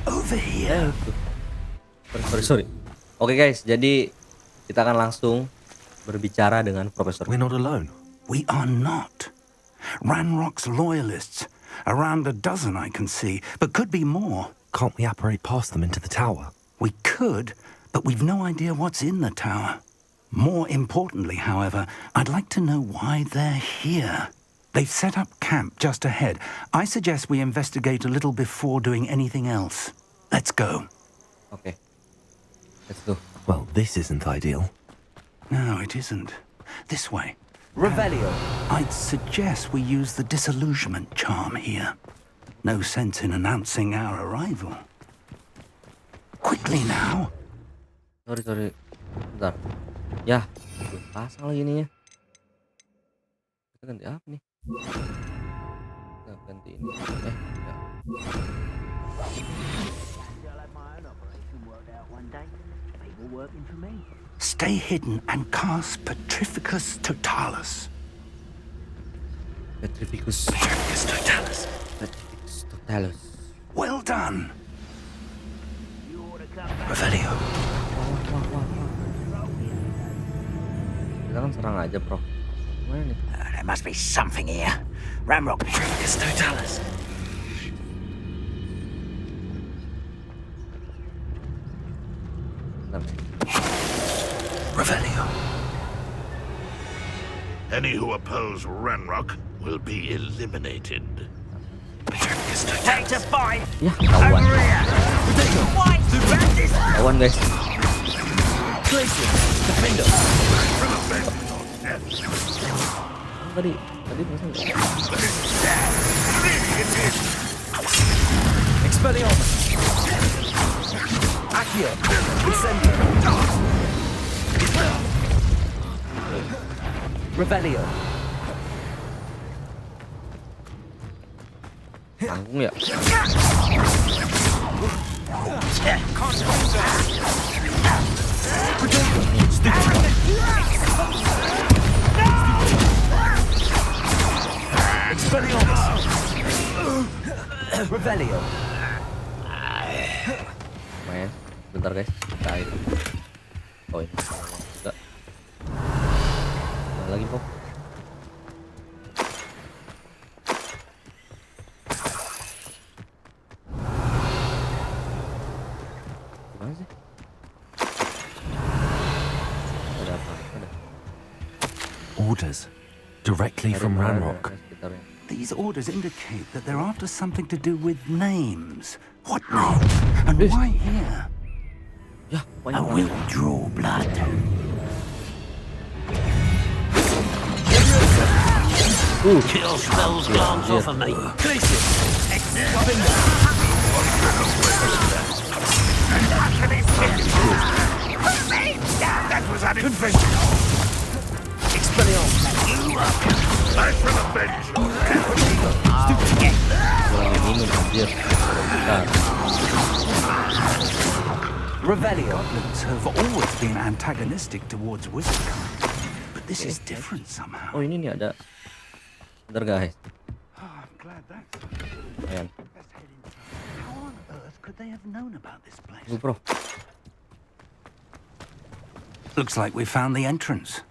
Over here. Sorry. Oke guys, jadi kita akan langsung berbicara dengan Profesor. We're not alone. We are not. Ranrock's loyalists. Around a dozen I can see, but could be more. Can't we apparate past them into the tower? We could, but we've no idea what's in the tower. More importantly, however, I'd like to know why they're here. They've set up camp just ahead. I suggest we investigate a little before doing anything else. Let's go. Okay. Let's go. Well, this isn't ideal. No, it isn't. This way. Revelio. I'd suggest we use the disillusionment charm here. No sense in announcing our arrival. Quickly now. Sorry. Bentar. Ya, pasang lagi ininya. Kita ganti apa nih? Kita ganti ini. Ya. Stay hidden and cast Petrificus Totalis. Petrificus Totalis. Well done. Revelio. Kita kan serang aja, Bro. Mana nih? There must be something here. Ramrock is totalis. Revelio. Any who oppose Ranrock will be eliminated. Take to fight. Ya, kawan. Fight to bandits. Kawan, guys. Tadi perasaan nggak? Expelliarmus. Accio. Incendio. Revelio. Tanggung ya. Expelliarmus. Revelio. Main. Bentar, guys. Kita itu. Oh, ini. Enggak. Lagi, Pop. Gimana sih? Ada apa? Ada. Orders. Directly from Ranrock. These orders indicate that they're after something to do with names. What names? And why here? I will draw blood. Kill spells glance off of me. That was unconventional. Expelliarmus. I shall avenge your Revelio. Goblins have always been antagonistic towards wizardkind, but this is different somehow. Oh, ini nih ada. Bentar, guys. I'm glad that's. Ayan. How on earth could they have known about this place? Bro. Looks like we found the entrance.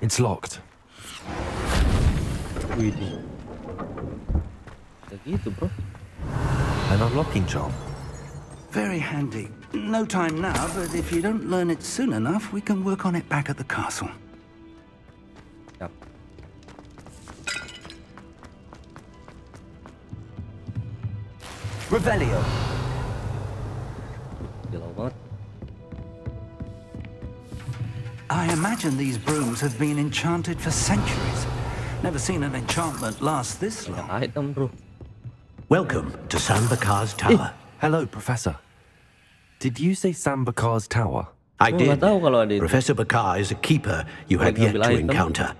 It's locked. Widih. Kayak gitu, Bro. An unlocking charm. Very handy. No time now, but if you don't learn it soon enough, we can work on it back at the castle. Yap. Revelio. Galau banget. I imagine these brooms have been enchanted for centuries. Never seen an enchantment last this long. Item, bro. Welcome to Sambakar's Tower. Hello, Professor. Did you say Sambakar's Tower? I did. Tahu kalau ada itu. Professor Bakar is a keeper you have yet to encounter.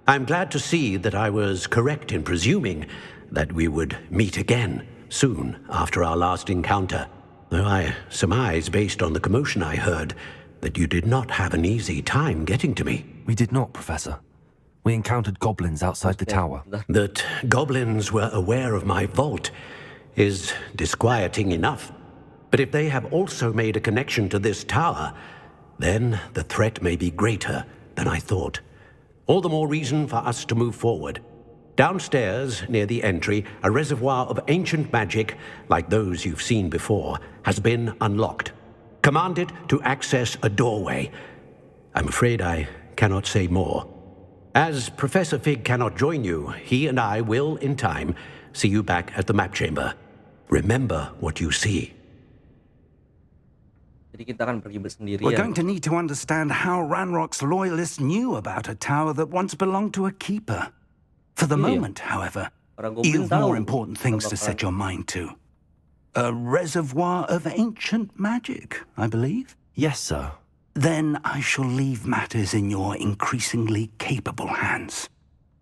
I'm glad to see that I was correct in presuming that we would meet again soon after our last encounter. Though I surmise, based on the commotion I heard, that you did not have an easy time getting to me. We did not, Professor. We encountered goblins outside the tower. That goblins were aware of my vault is disquieting enough. But if they have also made a connection to this tower, then the threat may be greater than I thought. All the more reason for us to move forward. Downstairs, near the entry, a reservoir of ancient magic, like those you've seen before, has been unlocked. Command it to access a doorway. I'm afraid I cannot say more. As Professor Fig cannot join you, he and I will, in time, see you back at the map chamber. Remember what you see. Jadi kita akan pergi bersendirian. We're going to need to understand how Ranrock's loyalists knew about a tower that once belonged to a keeper. For the moment, however, you've more important things to set your mind to. A reservoir of ancient magic, I believe? Yes, sir. Then I shall leave matters in your increasingly capable hands.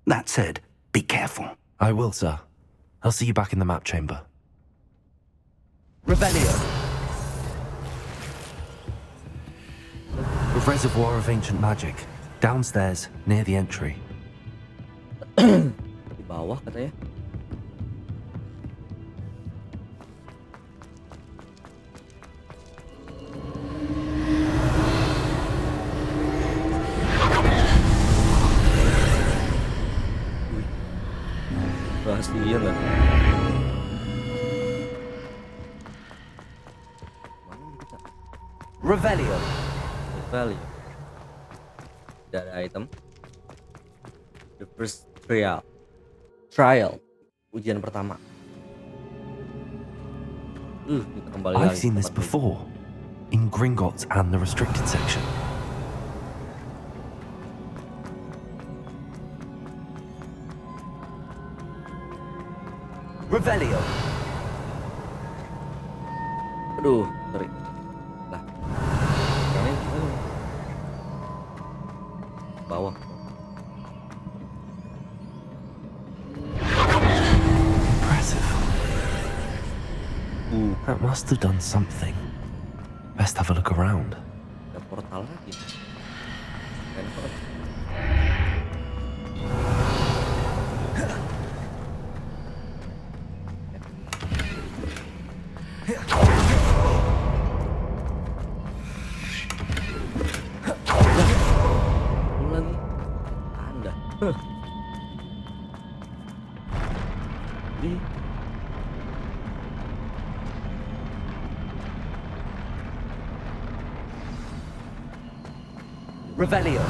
That said, be careful. I will, sir. I'll see you back in the map chamber. Revelio. A reservoir of ancient magic. Downstairs, near the entry. Di bawah katanya. Iya nggak? Revelio. Revelio. Tidak ada item. The first trial. Ujian pertama. Kita kembali I've lagi seen ke this tempat ini. before, in Gringotts and the restricted section. Revelio. Aduh, sorry. Lah. Ini bawah. Impressive. That must have done something. Best have a look around. Ada portal lagi. Enak banget. Lagi. Anda. Di. Revelio.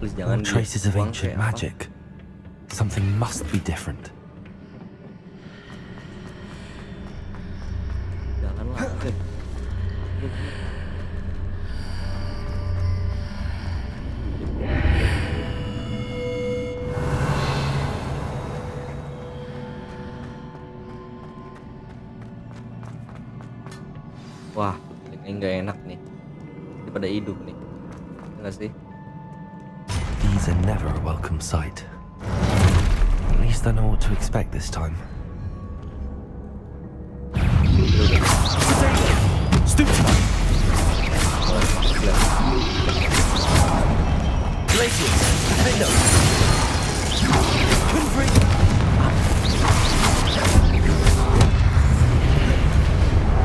Please No jangan traces of buang ancient kayak apa. magic. Something must be different. Janganlah. Wah, ini nggak enak nih. Daripada hidup nih. Enggak sih? These are never a welcome sight. At least I know what to expect this time. Glaciers, defend us.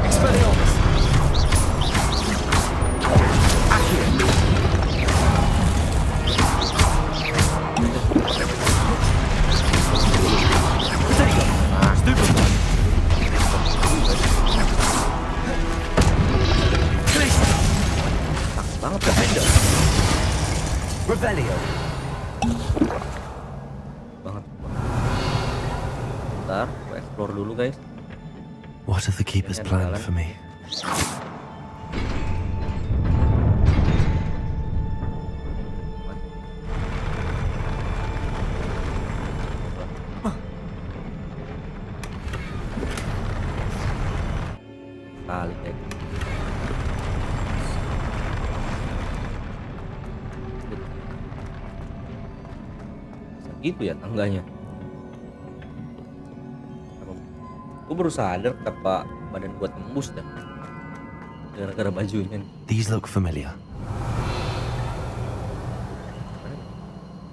Expelliarmus. Banget defender. Revelio. Banget. Bentar, gue explore dulu guys. What have the keepers planned for me? Kali kayak gitu ya tangganya. Gue baru sadar kenapa badan gue tembus dah gara-gara bajunya nih. These look familiar.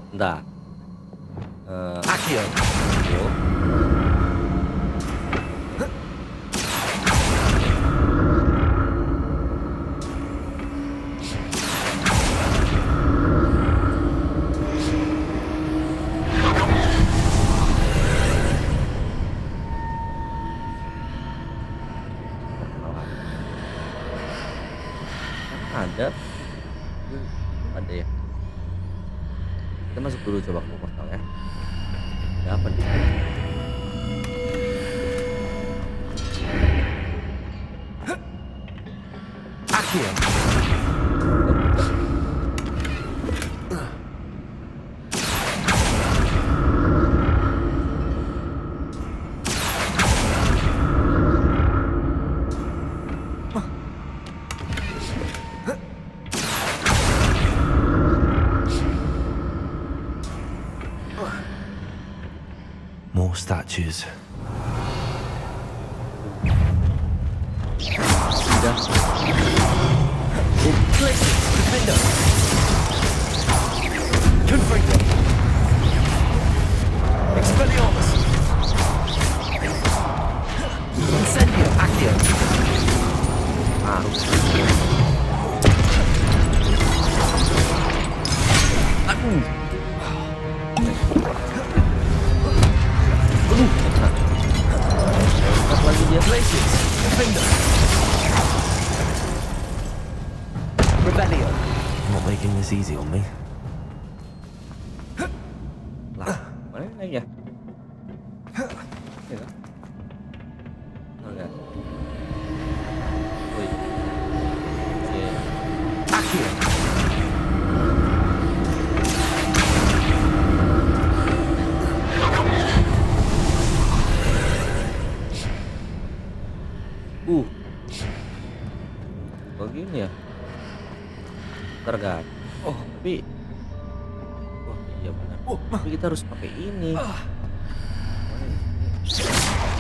Bentar. Accio. Ada ya. Kita masuk dulu coba ke portal ya. Ada apa nih? Accio. More statues. Sudah. Defender. Confringo. Expelliarmus. Incendio. Accio. Revelio. Not making this easy on me. Lah, mana naik ya? Iya kan? Oke. Wih. Akhir. Begini ya. Tergat. Oh, tapi wah, iya benar. Tapi kita harus pakai ini.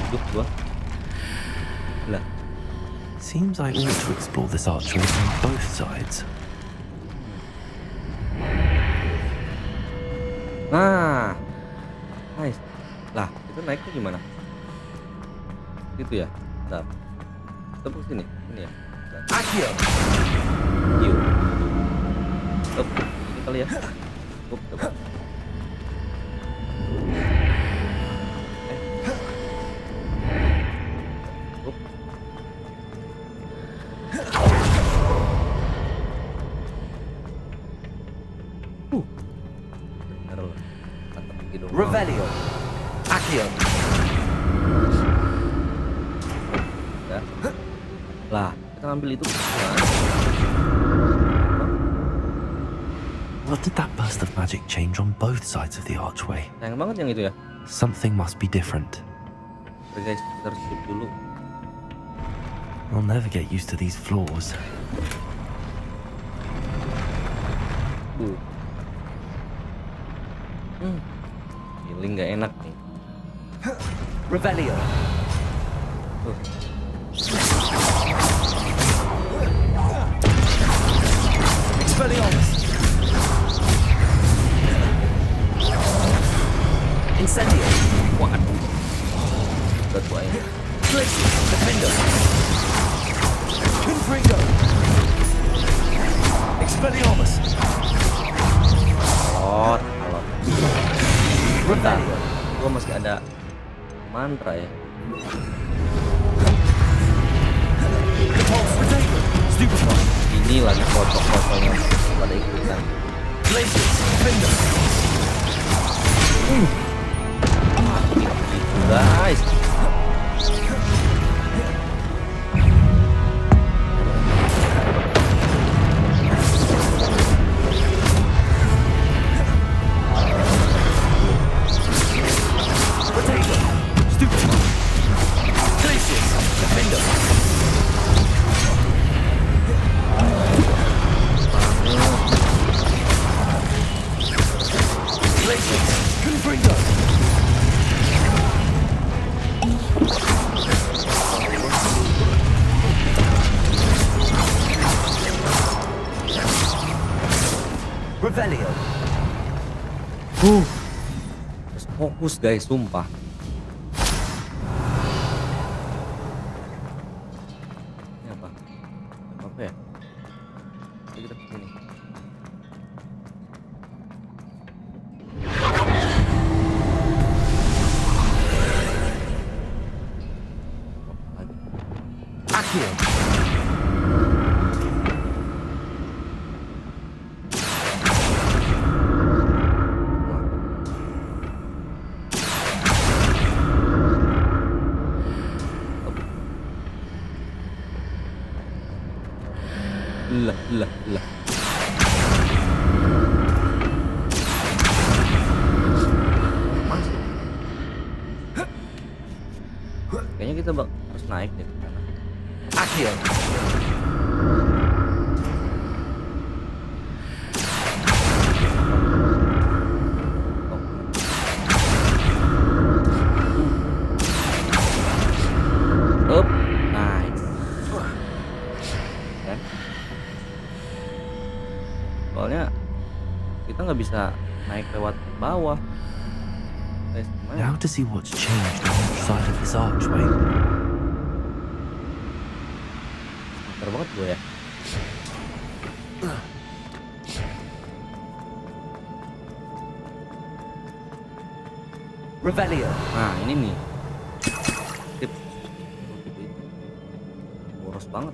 Hidup gua. Lah. Seems I ought to explore this archway from both sides. Nah. Nice. Lah, itu naiknya gimana? Gitu ya. Bentar. Tepuk sini. Ini ya. Akhir. Yuk. Stop. Ini kali ya. Stop. Revelio. Akhir. Lah, kita ambil itu. What did that burst of magic change on both sides of the archway? Sayang banget yang itu ya. Something must be different. Oke guys, kita harus skip dulu. I'll never get used to these floors. Feeling gak enak nih. Revelio. Expelliarmus. Incendio. Waduh. Berat buaya. Glacius. Defender. Confringo. Expelliarmus. Alot. Revelio. Gua masih ada mantra ya. Ini lagi foto-fotonya pada ikutan. Guys. Revelio. Harus fokus guys, sumpah. Ini apa? Apa ya? Jadi kita kesini. Akhir. Lah. Masuk. Kayaknya kita harus naik deh ke sana. Akhir. Up, nice. Kan? Soalnya kita nggak bisa naik lewat bawah. Guys, gimana? Now to see what's changed on each side of this archway. Pintar banget gue ya. Revelio. Nah ini nih. Tip. Boros banget.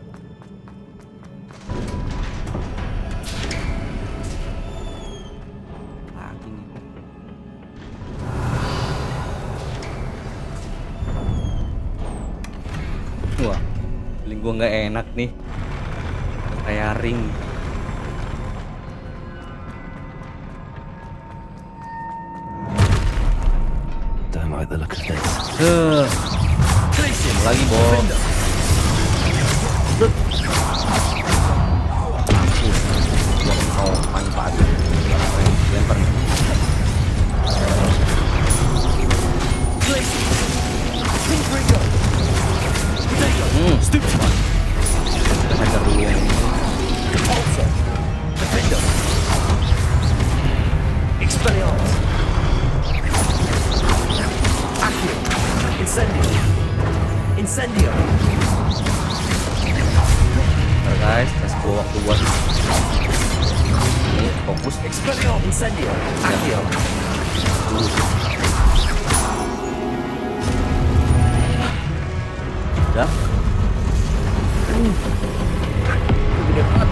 gua nggak enak nih. Kayak ring. Don't like the look of this. Lagi bom. Oh, manfaat. Lempar. Kita hajar dulu yang ini. Incendio. Nah, guys, kasih gua waktu buat ini fokus. Incendio. Accio. Udah. Gede banget.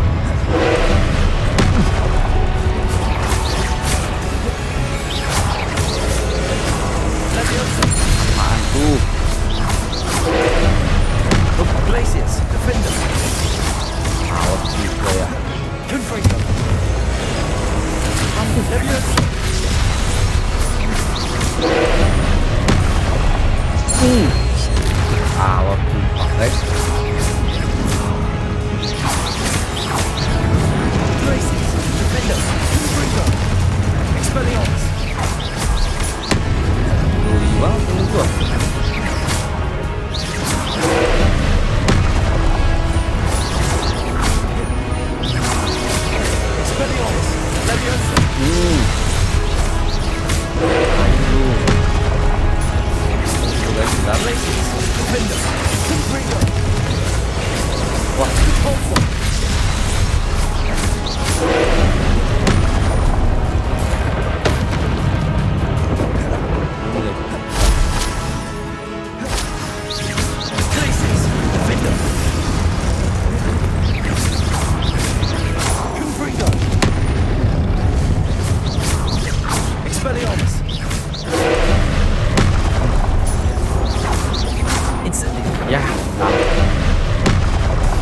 Mantul. Glaciers. Defender. Out juga ya. Confringo. Out juga, guys. Glaciers. Defender. Confringo. Expelliarmus. Geli banget ini gua. Expelliarmus. Leviosa. Glaciers. Defender. Confringo. Wah, Glaciers. Defender. Confringo. Expelliarmus. Incendio. ya.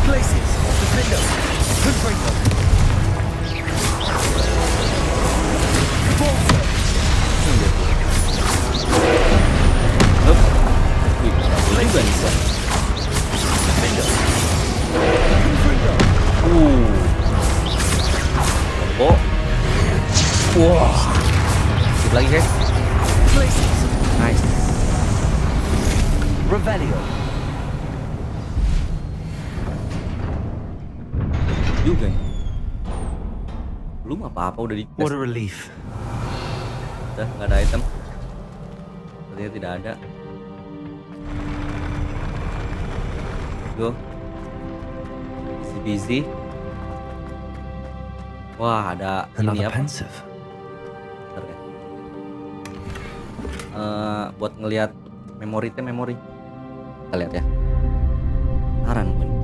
Glaciers. Defender. Confringo. Volta. Hup. Wih, juga nih. Defender. Confringo. Combo. Wah. Sedikit lagi, guys. Glaciers. Nice. Revelio. Juga nih. Belum apa-apa udah di. What a relief. Udah nggak ada item. Sepertinya tidak ada. Go. Easy peasy. Wah, ada ini Another apa? pensive. Bentar, guys. Buat ngelihat memori. Kita lihat ya. Saran gue nih.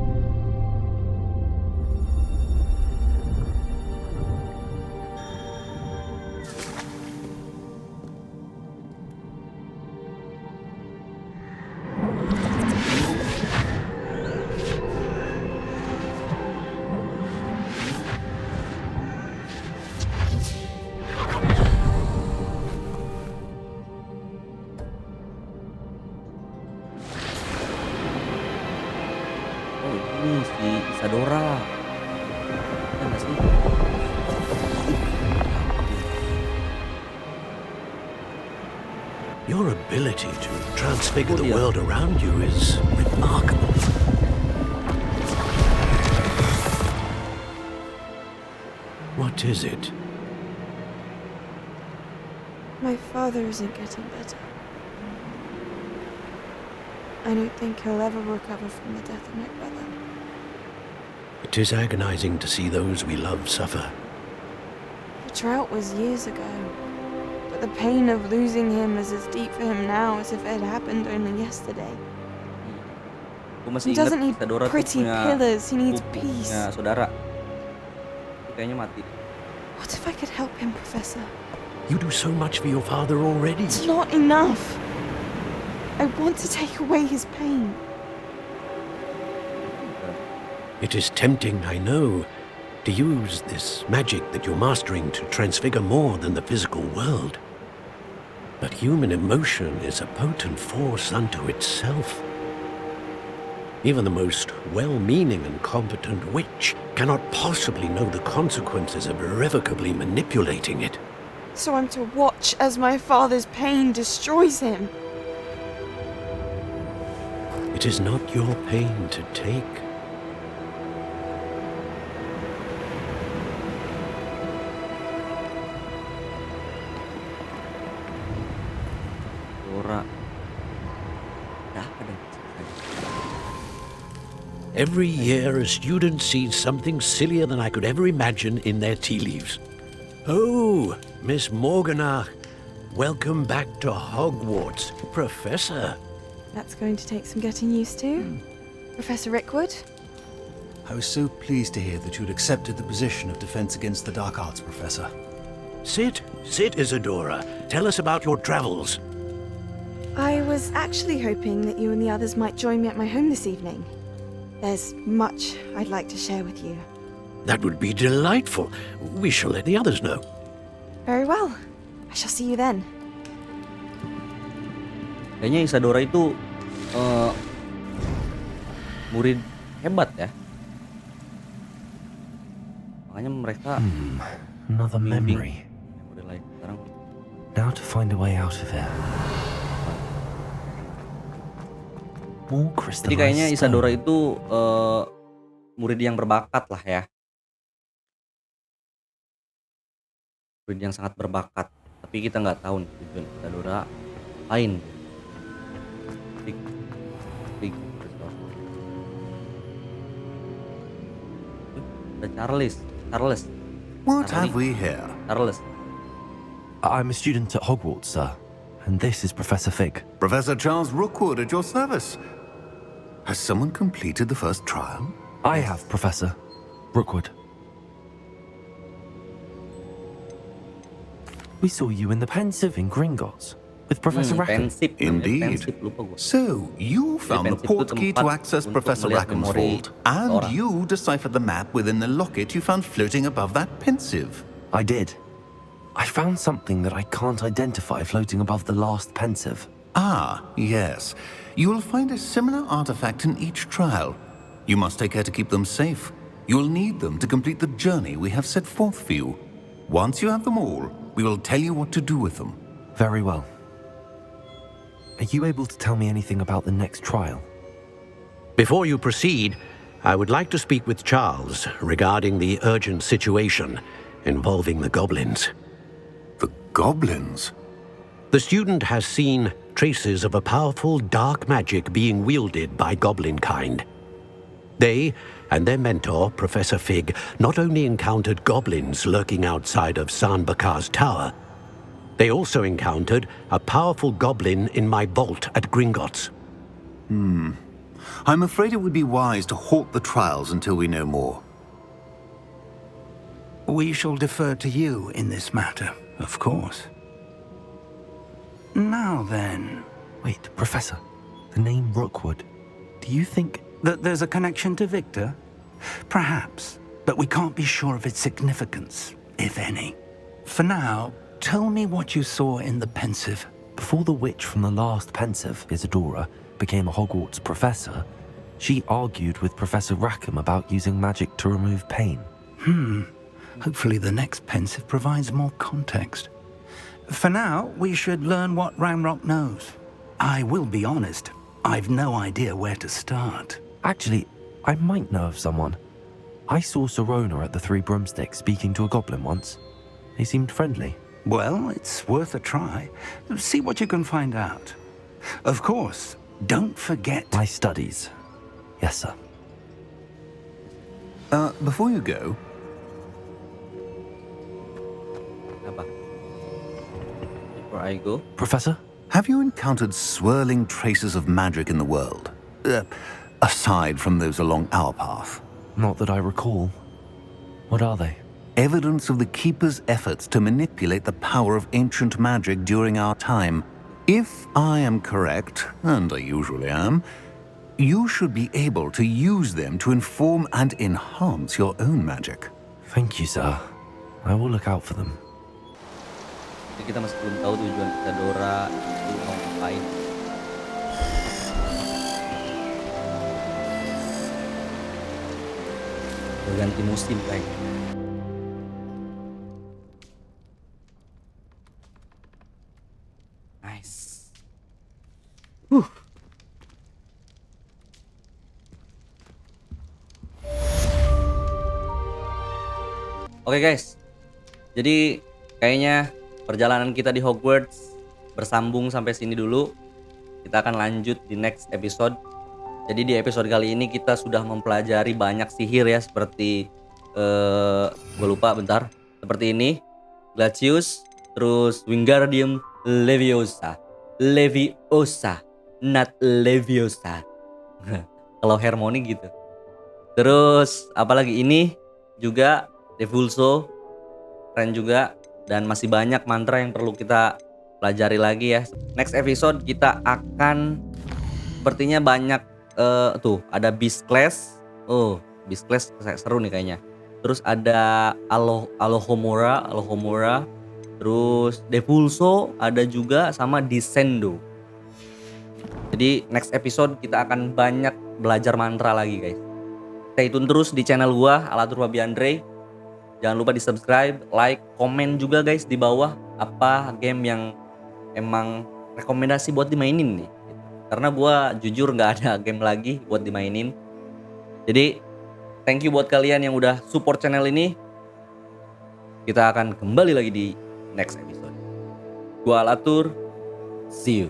Si Isadora. Ya nggak sih? Your ability to transfigure the world around you is remarkable. What is it? My father isn't getting better. I don't think he'll ever recover from the death of my brother. It is agonizing to see those we love suffer. The drought was years ago, but the pain of losing him is as deep for him now as if it had happened only yesterday. He doesn't need pretty pillars, he needs peace. Saudara. Kayaknya mati. What if I could help him, Professor? You do so much for your father already. It's not enough. I want to take away his pain. It is tempting, I know, to use this magic that you're mastering to transfigure more than the physical world. But human emotion is a potent force unto itself. Even the most well-meaning and competent witch cannot possibly know the consequences of irrevocably manipulating it. So I'm to watch as my father's pain destroys him. It is not your pain to take. Dora. Every year, a student sees something sillier than I could ever imagine in their tea leaves. Oh, Miss Morganach, welcome back to Hogwarts, Professor. That's going to take some getting used to. Professor Rickwood? I was so pleased to hear that you'd accepted the position of Defense Against the Dark Arts, Professor. Sit, Isadora. Tell us about your travels. I was actually hoping that you and the others might join me at my home this evening. There's much I'd like to share with you. That would be delightful. We shall let the others know. Very well. I shall see you then. Kayaknya Isadora itu murid hebat ya. Makanya mereka Another memory. Now to find a way out of here. More crystallized. Jadi kayaknya Isadora itu murid yang berbakat lah ya. Murid yang sangat berbakat. Tapi kita nggak tahu nih tujuan Isadora lain. Charles. What have we here? Charles. I'm a student at Hogwarts, sir. And this is Professor Fig. Professor Charles Rookwood at your service. Has someone completed the first trial? I have, Professor Rookwood. We saw you in the Pensive in Gringotts with Professor Rackham. Indeed. So, you found the portkey to access Professor Rackham's vault, and you deciphered the map within the locket you found floating above that Pensive. I did. I found something that I can't identify floating above the last Pensive. Ah, yes. You will find a similar artifact in each trial. You must take care to keep them safe. You will need them to complete the journey we have set forth for you. Once you have them all, we will tell you what to do with them. Very well. Are you able to tell me anything about the next trial? Before you proceed, I would like to speak with Charles regarding the urgent situation involving the goblins. The goblins? The student has seen traces of a powerful dark magic being wielded by goblin kind. They and their mentor, Professor Fig, not only encountered goblins lurking outside of San Bakar's tower, they also encountered a powerful goblin in my vault at Gringotts. I'm afraid it would be wise to halt the trials until we know more. We shall defer to you in this matter, of course. Now then... Wait, Professor. The name Rookwood. Do you think... that there's a connection to Victor? Perhaps, but we can't be sure of its significance, if any. For now, tell me what you saw in the Pensive. Before the witch from the last Pensive, Isadora, became a Hogwarts professor, she argued with Professor Rackham about using magic to remove pain. Hopefully the next Pensive provides more context. For now, we should learn what Ranrock knows. I will be honest, I've no idea where to start. Actually, I might know of someone. I saw Serona at the Three Broomsticks speaking to a goblin once. They seemed friendly. Well, it's worth a try. See what you can find out. Of course, don't forget... my studies. Yes, sir. Before you go... Before I go... Professor? Have you encountered swirling traces of magic in the world? Aside from those along our path? Not that I recall. What are they? Evidence of the Keeper's efforts to manipulate the power of ancient magic during our time. If I am correct, and I usually am, You should be able to use them to inform and enhance your own magic. Thank you, sir. I will look out for them. Jadi kita masih belum tahu tujuan Isadora itu mau ngapain. Berganti musim kayaknya. Nice. Oke guys, jadi kayaknya perjalanan kita di Hogwarts bersambung sampai sini dulu. Kita akan lanjut di next episode. Jadi di episode kali ini kita sudah mempelajari banyak sihir ya, seperti gue lupa bentar. Seperti ini, Glacius, terus Wingardium Leviosa, not Leviosa. Kalau Hermione gitu. Terus apalagi ini juga Devulso, keren juga, dan masih banyak mantra yang perlu kita pelajari lagi ya. Next episode kita akan sepertinya banyak tuh ada Beast Class. Oh, Beast Class seru nih kayaknya. Terus ada Alohomora, terus Devulso ada juga, sama Descendo. Jadi next episode kita akan banyak belajar mantra lagi guys. Stay tune terus di channel gua Alatur Babiandre. Jangan lupa di subscribe, like, komen juga guys di bawah apa game yang emang rekomendasi buat dimainin nih. Karena gua jujur nggak ada game lagi buat dimainin. Jadi thank you buat kalian yang udah support channel ini. Kita akan kembali lagi di next episode. Gua Alatur, see you.